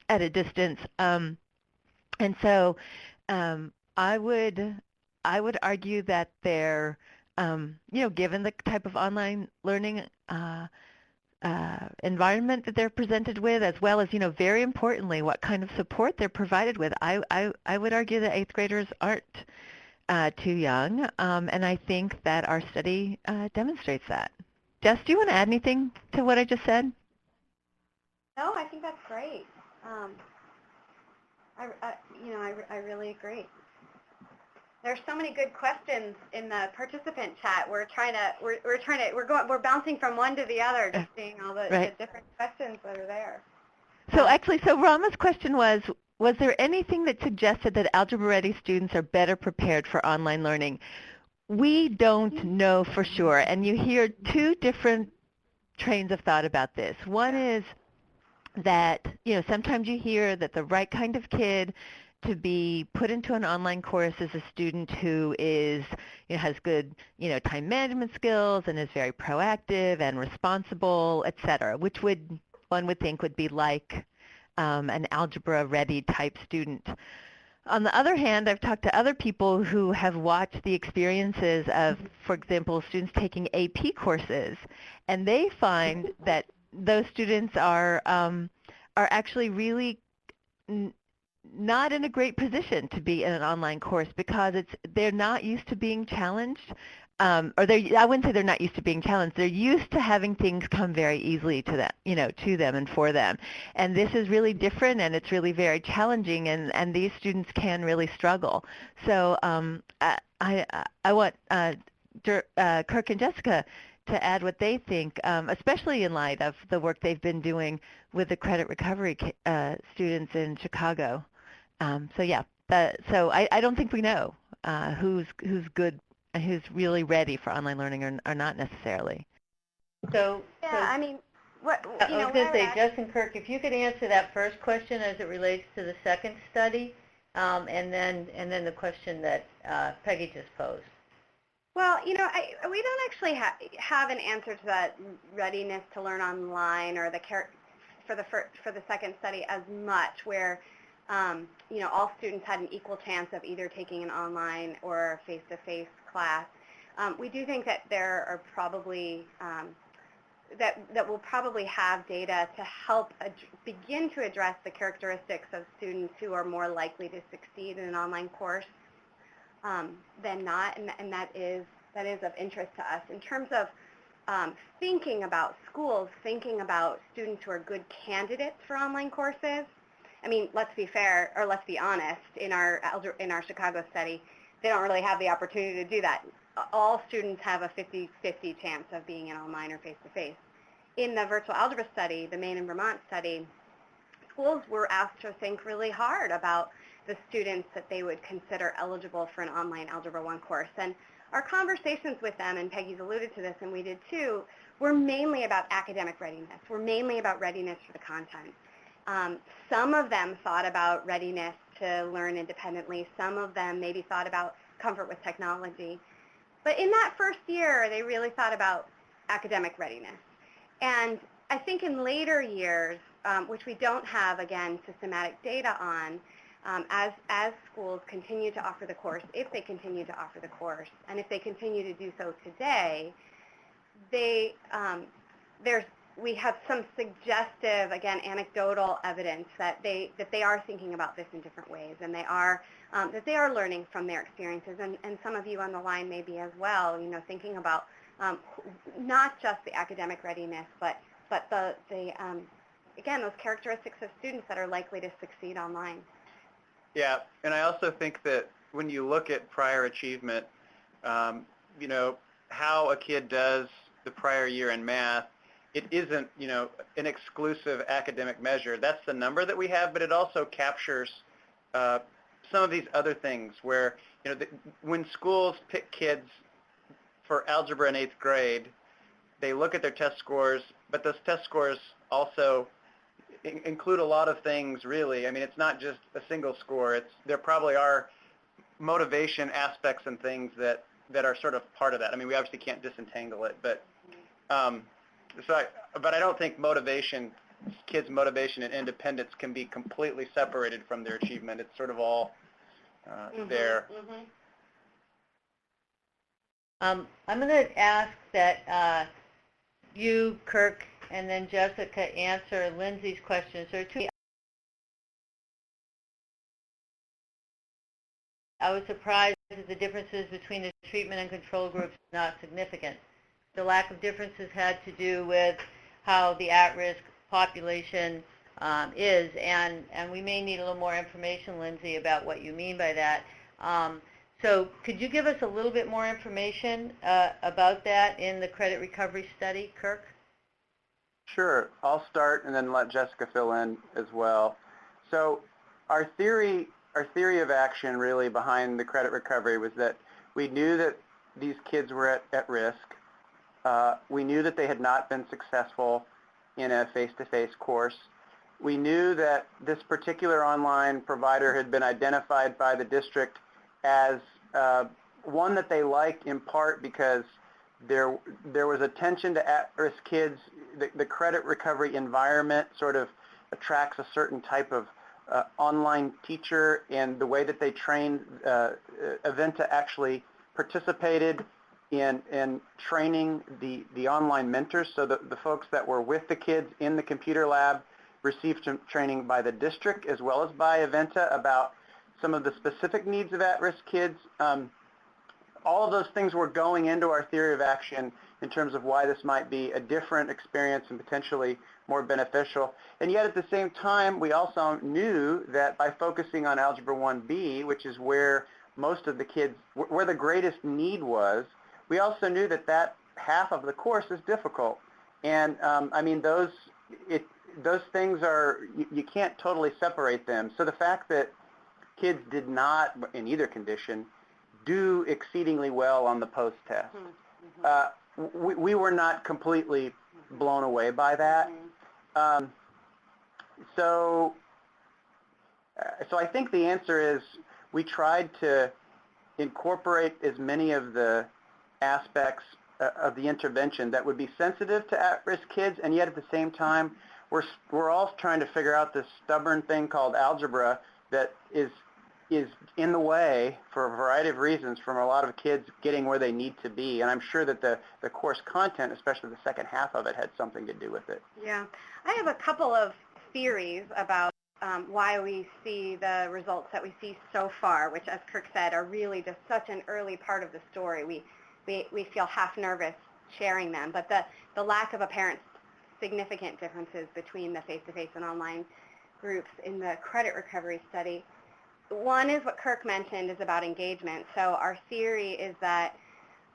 Speaker 3: at a distance. And so I would argue that they're, given the type of online learning environment that they're presented with, as well as, very importantly, what kind of support they're provided with, I would argue that 8th graders aren't too young, and I think that our study demonstrates that. Jess, do you want to add anything to what I just said?
Speaker 4: No, I think that's great. I really agree. There's so many good questions in the participant chat. We're bouncing from one to the other, just seeing all the different questions that are there.
Speaker 3: So Rama's question was there anything that suggested that Algebra Ready students are better prepared for online learning? we don't know for sure, and you hear two different trains of thought about this. One is that, sometimes you hear that the right kind of kid to be put into an online course is a student who is, has good, time management skills and is very proactive and responsible, et cetera, which one would think would be like an algebra-ready type student. On the other hand, I've talked to other people who have watched the experiences of, for example, students taking AP courses, and they find that those students are actually really not in a great position to be in an online course because they're not used to being challenged. I wouldn't say they're not used to being challenged. They're used to having things come very easily to them, to them and for them. And this is really different, and it's really very challenging, and these students can really struggle. So I want Kirk and Jessica to add what they think, especially in light of the work they've been doing with the credit recovery students in Chicago. So I don't think we know who's good and who's really ready for online learning or not necessarily.
Speaker 2: So
Speaker 4: I mean, what
Speaker 2: I was going to say, Justin, Kirk, if you could answer that first question as it relates to the second study, and then the question that Peggy just posed.
Speaker 4: Well, we don't actually have an answer to that readiness to learn online or for the second study as much, where all students had an equal chance of either taking an online or face-to-face class. We do think that there are probably that we'll probably have data to help begin to address the characteristics of students who are more likely to succeed in an online course than not, and that is of interest to us. In terms of thinking about schools, thinking about students who are good candidates for online courses, I mean, let's be fair, or let's be honest, in our Chicago study, they don't really have the opportunity to do that. All students have a 50-50 chance of being in online or face-to-face. In the virtual algebra study, the Maine and Vermont study, schools were asked to think really hard about the students that they would consider eligible for an online Algebra I course. And our conversations with them, and Peggy's alluded to this, and we did too, were mainly about academic readiness. Were mainly about readiness for the content. Some of them thought about readiness to learn independently. Some of them maybe thought about comfort with technology. But in that first year, they really thought about academic readiness. And I think in later years, which we don't have, again, systematic data on, as schools continue to offer the course, if they continue to offer the course, and if they continue to do so today, we have some suggestive, again, anecdotal evidence that they are thinking about this in different ways, and that they are learning from their experiences, and some of you on the line maybe as well, thinking about not just the academic readiness, but again, those characteristics of students that are likely to succeed online.
Speaker 5: Yeah, and I also think that when you look at prior achievement, how a kid does the prior year in math, it isn't, an exclusive academic measure. That's the number that we have, but it also captures some of these other things where, when schools pick kids for algebra in 8th grade, they look at their test scores, but those test scores also include a lot of things, really. I mean, it's not just a single score. There probably are motivation aspects and things that are sort of part of that. I mean, we obviously can't disentangle it, but but I don't think kids' motivation and independence can be completely separated from their achievement. It's sort of all there.
Speaker 2: Mm-hmm. I'm going to ask that you, Kirk, and then Jessica answer Lindsay's questions. There are two. I was surprised that the differences between the treatment and control groups are not significant. The lack of differences had to do with how the at-risk population is, and we may need a little more information, Lindsay, about what you mean by that. So could you give us a little bit more information about that in the credit recovery study, Kirk?
Speaker 5: Sure. I'll start and then let Jessica fill in as well. So our theory of action really behind the credit recovery was that we knew that these kids were at risk. We knew that they had not been successful in a face-to-face course. We knew that this particular online provider had been identified by the district as one that they liked in part because there was attention to at-risk kids. The credit recovery environment sort of attracts a certain type of online teacher, and the way that they trained, Aventa actually participated in training the online mentors, so that the folks that were with the kids in the computer lab received some training by the district as well as by Aventa about some of the specific needs of at-risk kids. All of those things were going into our theory of action in terms of why this might be a different experience and potentially more beneficial. And yet at the same time, we also knew that by focusing on Algebra 1B, which is where most of the kids, where the greatest need was, we also knew that that half of the course is difficult. And I mean, those things are, you can't totally separate them. So the fact that kids did not, in either condition, do exceedingly well on the post-test, we were not completely blown away by that. So I think the answer is we tried to incorporate as many of the aspects of the intervention that would be sensitive to at-risk kids, and yet at the same time, we're all trying to figure out this stubborn thing called algebra that is in the way for a variety of reasons from a lot of kids getting where they need to be. And I'm sure that the course content, especially the second half of it, had something to do with it.
Speaker 4: Yeah. I have a couple of theories about why we see the results that we see so far, which, as Kirk said, are really just such an early part of the story. We feel half nervous sharing them, but the lack of apparent significant differences between the face-to-face and online groups in the credit recovery study. One is what Kirk mentioned, is about engagement. So our theory is that,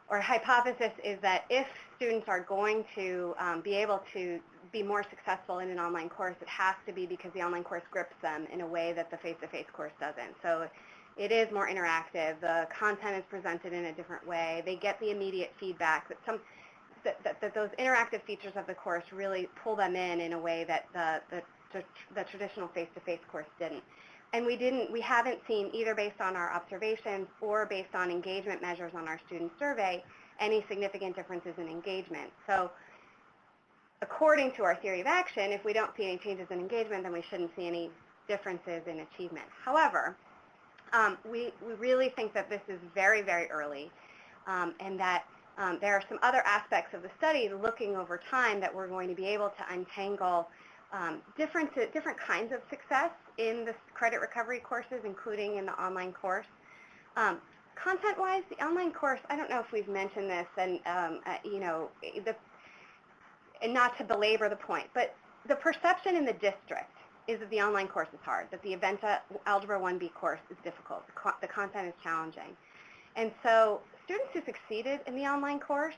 Speaker 4: or hypothesis is that if students are going to be able to be more successful in an online course, it has to be because the online course grips them in a way that the face-to-face course doesn't. So it is more interactive. The content is presented in a different way. They get the immediate feedback. That those interactive features of the course really pull them in a way that the traditional face-to-face course didn't. And we haven't seen, either based on our observations or based on engagement measures on our student survey, any significant differences in engagement. So according to our theory of action, if we don't see any changes in engagement, then we shouldn't see any differences in achievement. However, we really think that this is very, very early, and that there are some other aspects of the study looking over time that we're going to be able to untangle different kinds of success in the credit recovery courses, including in the online course. Content-wise, the online course, I don't know if we've mentioned this, and and not to belabor the point, but the perception in the district is that the online course is hard, that the Aventa Algebra 1B course is difficult, the content is challenging. And so students who succeeded in the online course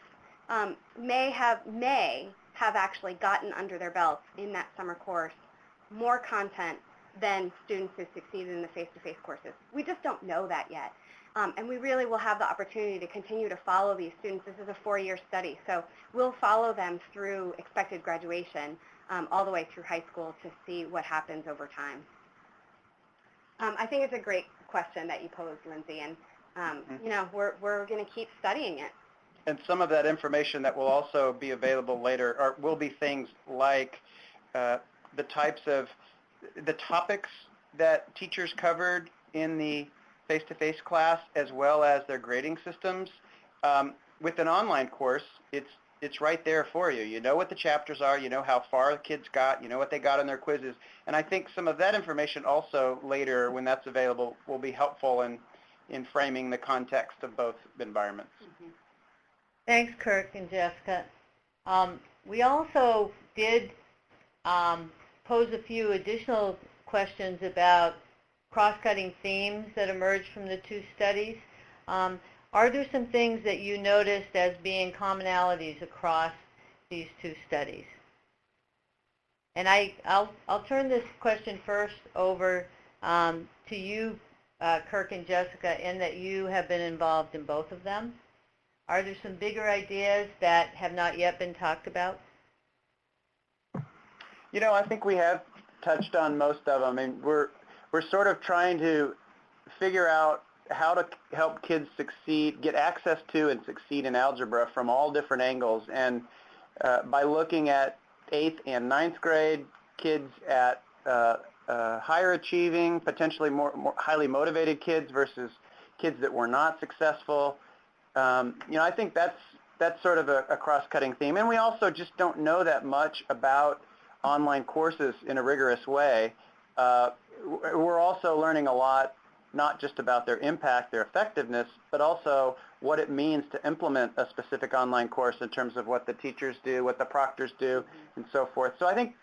Speaker 4: may have actually gotten under their belts in that summer course more content than students who succeeded in the face-to-face courses. We just don't know that yet. And we really will have the opportunity to continue to follow these students. This is a 4-year study, so we'll follow them through expected graduation all the way through high school to see what happens over time. I think it's a great question that you posed, Lindsay, and we're going to keep studying it.
Speaker 5: And some of that information that will also be available later will be things like the topics that teachers covered in the face-to-face class, as well as their grading systems. With an online course, it's right there for you. You know what the chapters are, you know how far the kids got, you know what they got on their quizzes. And I think some of that information also later, when that's available, will be helpful in framing the context of both environments.
Speaker 2: Mm-hmm. Thanks, Kirk and Jessica. We also did pose a few additional questions about cross-cutting themes that emerged from the two studies. Are there some things that you noticed as being commonalities across these two studies? And I'll turn this question first over to you, Kirk and Jessica, in that you have been involved in both of them. Are there some bigger ideas that have not yet been talked about?
Speaker 5: You know, I think we have touched on most of them. I mean, we're sort of trying to figure out how to help kids succeed, get access to and succeed in algebra from all different angles. And by looking at 8th and 9th grade kids, at higher achieving, potentially more highly motivated kids versus kids that were not successful. You know, I think that's sort of a cross-cutting theme. And we also just don't know that much about online courses in a rigorous way. We're also learning a lot, not just about their impact, their effectiveness, but also what it means to implement a specific online course in terms of what the teachers do, what the proctors do, and so forth. So I think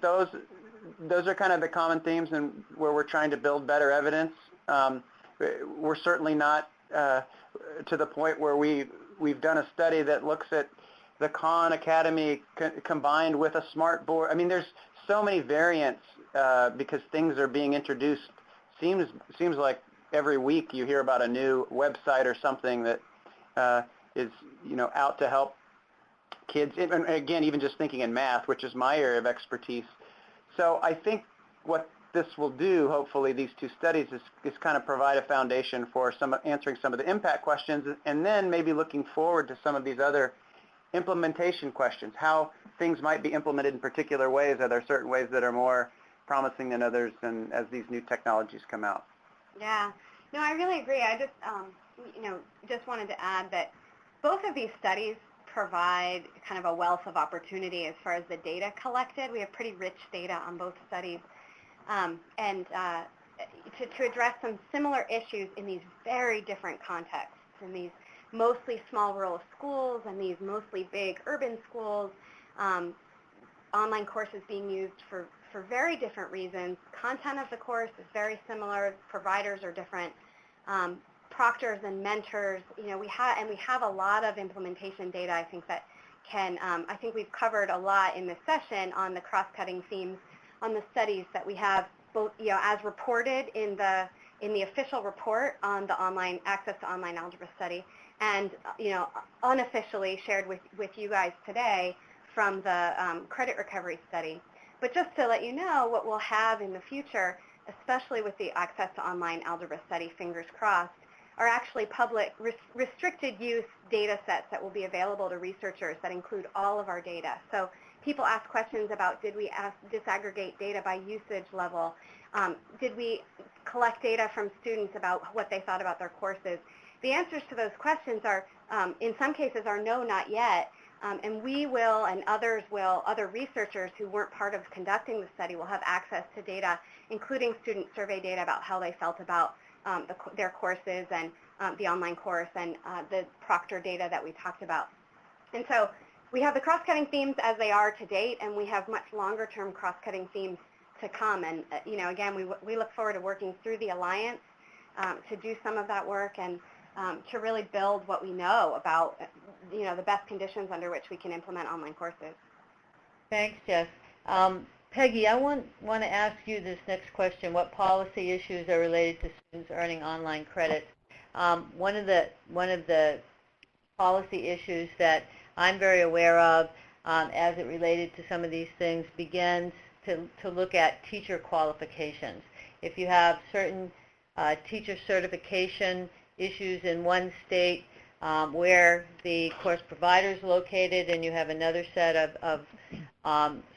Speaker 5: those are kind of the common themes and where we're trying to build better evidence. We're certainly not to the point where we've done a study that looks at the Khan Academy combined with a smart board. I mean, there's so many variants because things are being introduced. Seems like every week you hear about a new website or something that is, you know, out to help kids. And again, even just thinking in math, which is my area of expertise. So I think what this will do, hopefully, these two studies is kind of provide a foundation for answering some of the impact questions, and then maybe looking forward to some of these other implementation questions, how things might be implemented in particular ways. Are there certain ways that are more promising than others, and as these new technologies come out?
Speaker 4: Yeah. No, I really agree. I just, just wanted to add that both of these studies provide kind of a wealth of opportunity as far as the data collected. We have pretty rich data on both studies. To address some similar issues in these very different contexts, in these mostly small rural schools and these mostly big urban schools, online courses being used for very different reasons. Content of the course is very similar. Providers are different. Proctors and mentors, we have a lot of implementation data. I think that I think we've covered a lot in this session on the cross-cutting themes on the studies that we have, both as reported in the official report on the online access to online algebra study, and unofficially shared with you guys today from the credit recovery study. But just to let you know, what we'll have in the future, especially with the access to online algebra study, fingers crossed, are actually public restricted use data sets that will be available to researchers that include all of our data. So people ask questions about, did we disaggregate data by usage level? Did we collect data from students about what they thought about their courses? The answers to those questions are, in some cases, are no, not yet. And we will, and others will, other researchers who weren't part of conducting the study will have access to data, including student survey data about how they felt about their courses and the online course and the Proctor data that we talked about. And so we have the cross-cutting themes as they are to date, and we have much longer-term cross-cutting themes to come. And, again, we look forward to working through the Alliance to do some of that work and to really build what we know about, the best conditions under which we can implement online courses.
Speaker 2: Thanks, Jess. Peggy, I want to ask you this next question. What policy issues are related to students earning online credits? One of the policy issues that I'm very aware of as it related to some of these things begins to look at teacher qualifications. If you have certain teacher certification issues in one state where the course provider is located, and you have another set of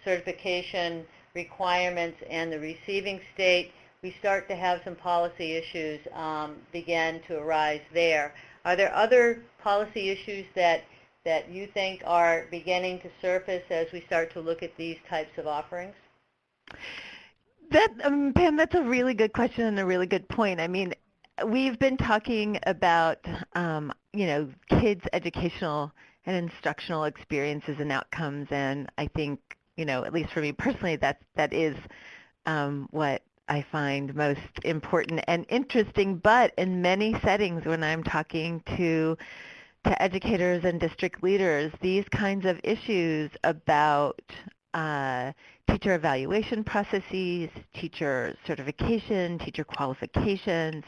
Speaker 2: certification requirements and the receiving state, we start to have some policy issues begin to arise there. Are there other policy issues that you think are beginning to surface as we start to look at these types of offerings?
Speaker 3: Pam, that's a really good question and a really good point. I mean, we've been talking about, kids' educational and instructional experiences and outcomes, and I think, at least for me personally, that is what I find most important and interesting. But in many settings, when I'm talking to educators and district leaders, these kinds of issues about teacher evaluation processes, teacher certification, teacher qualifications,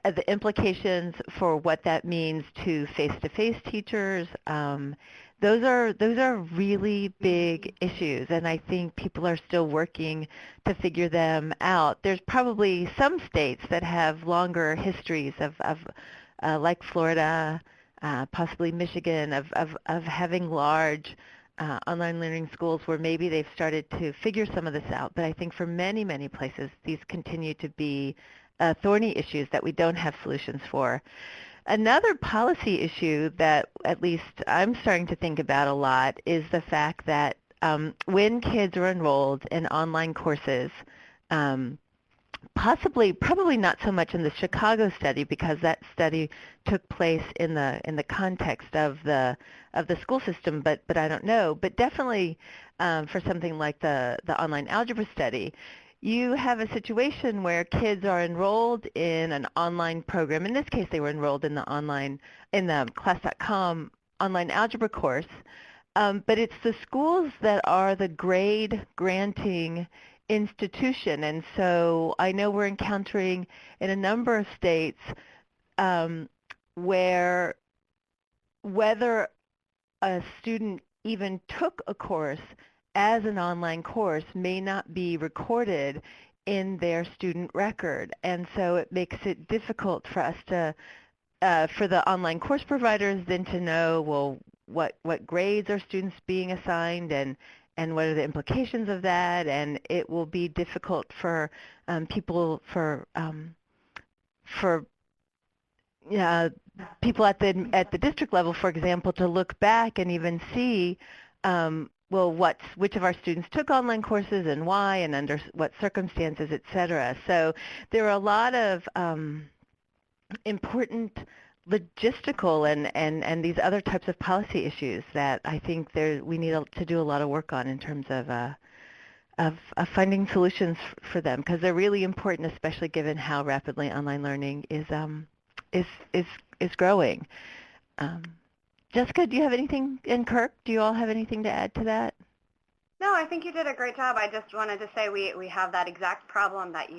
Speaker 3: the implications for what that means to face-to-face teachers. Those are really big issues, and I think people are still working to figure them out. There's probably some states that have longer histories of like Florida, possibly Michigan, of having large online learning schools where maybe they've started to figure some of this out. But I think for many, many places, these continue to be thorny issues that we don't have solutions for. Another policy issue that at least I'm starting to think about a lot is the fact that when kids are enrolled in online courses, probably not so much in the Chicago study, because that study took place in the context of the school system, but I don't know. But definitely for something like the online algebra study, you have a situation where kids are enrolled in an online program. In this case, they were enrolled in the class.com online algebra course. But it's the schools that are the grade granting institution. And so I know we're encountering in a number of states where whether a student even took a course as an online course may not be recorded in their student record. And so it makes it difficult for us to, for the online course providers then to know, well, what grades are students being assigned, and what are the implications of that. And it will be difficult for people people at the district level, for example, to look back and even see, well, which of our students took online courses and why, and under what circumstances, et cetera. So there are a lot of important logistical and these other types of policy issues that I think we need to do a lot of work on in terms of finding solutions for them, because they're really important, especially given how rapidly online learning is growing. Jessica, do you have anything, and Kirk, do you all have anything to add to that?
Speaker 4: No, I think you did a great job. I just wanted to say we have that exact problem that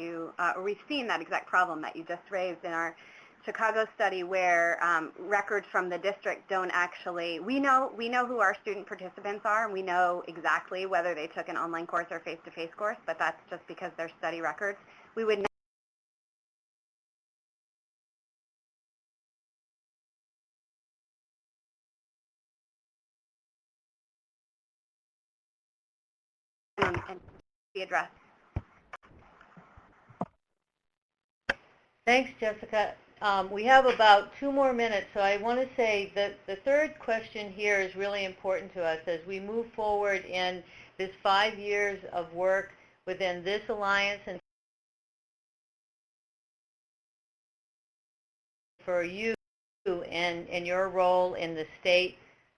Speaker 4: we've seen that exact problem that you just raised in our Chicago study, where records from the district don't actually, we know who our student participants are, and we know exactly whether they took an online course or face-to-face course, but that's just because they're study records. We would and be addressed.
Speaker 2: Thanks, Jessica. We have about 2 more minutes, so I want to say that the third question here is really important to us as we move forward in this 5 years of work within this alliance, and for you and your role in the state,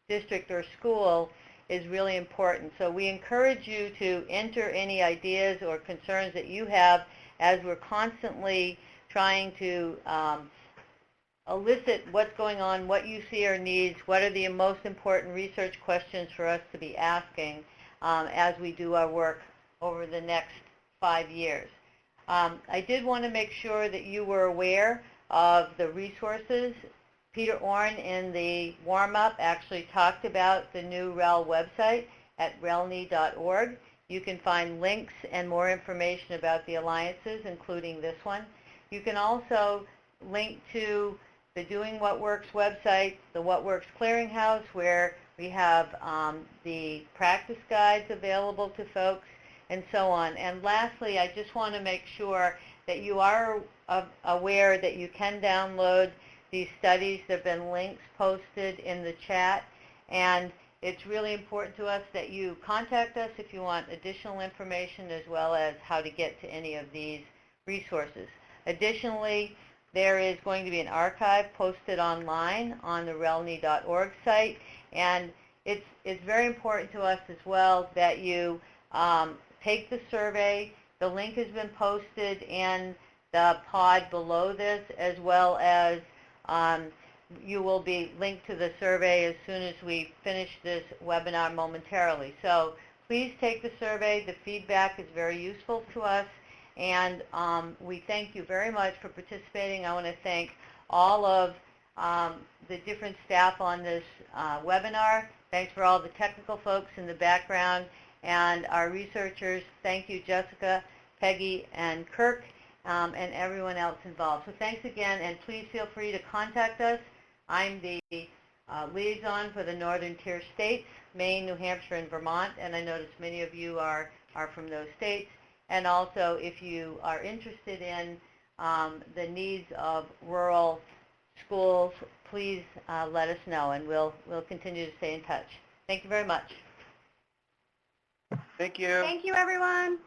Speaker 2: district, or school is really important. So we encourage you to enter any ideas or concerns that you have, as we're constantly trying to elicit what's going on, what you see are needs, what are the most important research questions for us to be asking as we do our work over the next 5 years. I did want to make sure that you were aware of the resources. Peter Orn in the warm-up actually talked about the new REL website at REL-NEI.org. You can find links and more information about the alliances, including this one. You can also link to the Doing What Works website, the What Works Clearinghouse, where we have the practice guides available to folks, and so on. And lastly, I just want to make sure that you are aware that you can download these studies. There have been links posted in the chat, and it's really important to us that you contact us if you want additional information, as well as how to get to any of these resources. Additionally, there is going to be an archive posted online on the REL-NEI.org site, and it's very important to us as well that you take the survey. The link has been posted in the pod below this, as well as you will be linked to the survey as soon as we finish this webinar momentarily. So please take the survey. The feedback is very useful to us, And we thank you very much for participating. I want to thank all of the different staff on this webinar. Thanks for all the technical folks in the background and our researchers. Thank you, Jessica, Peggy, and Kirk, and everyone else involved. So thanks again, and please feel free to contact us. I'm the liaison for the Northern Tier states, Maine, New Hampshire, and Vermont, and I notice many of you are from those states. And also, if you are interested in the needs of rural schools, please let us know, and we'll continue to stay in touch. Thank you very much.
Speaker 5: Thank you.
Speaker 4: Thank you, everyone.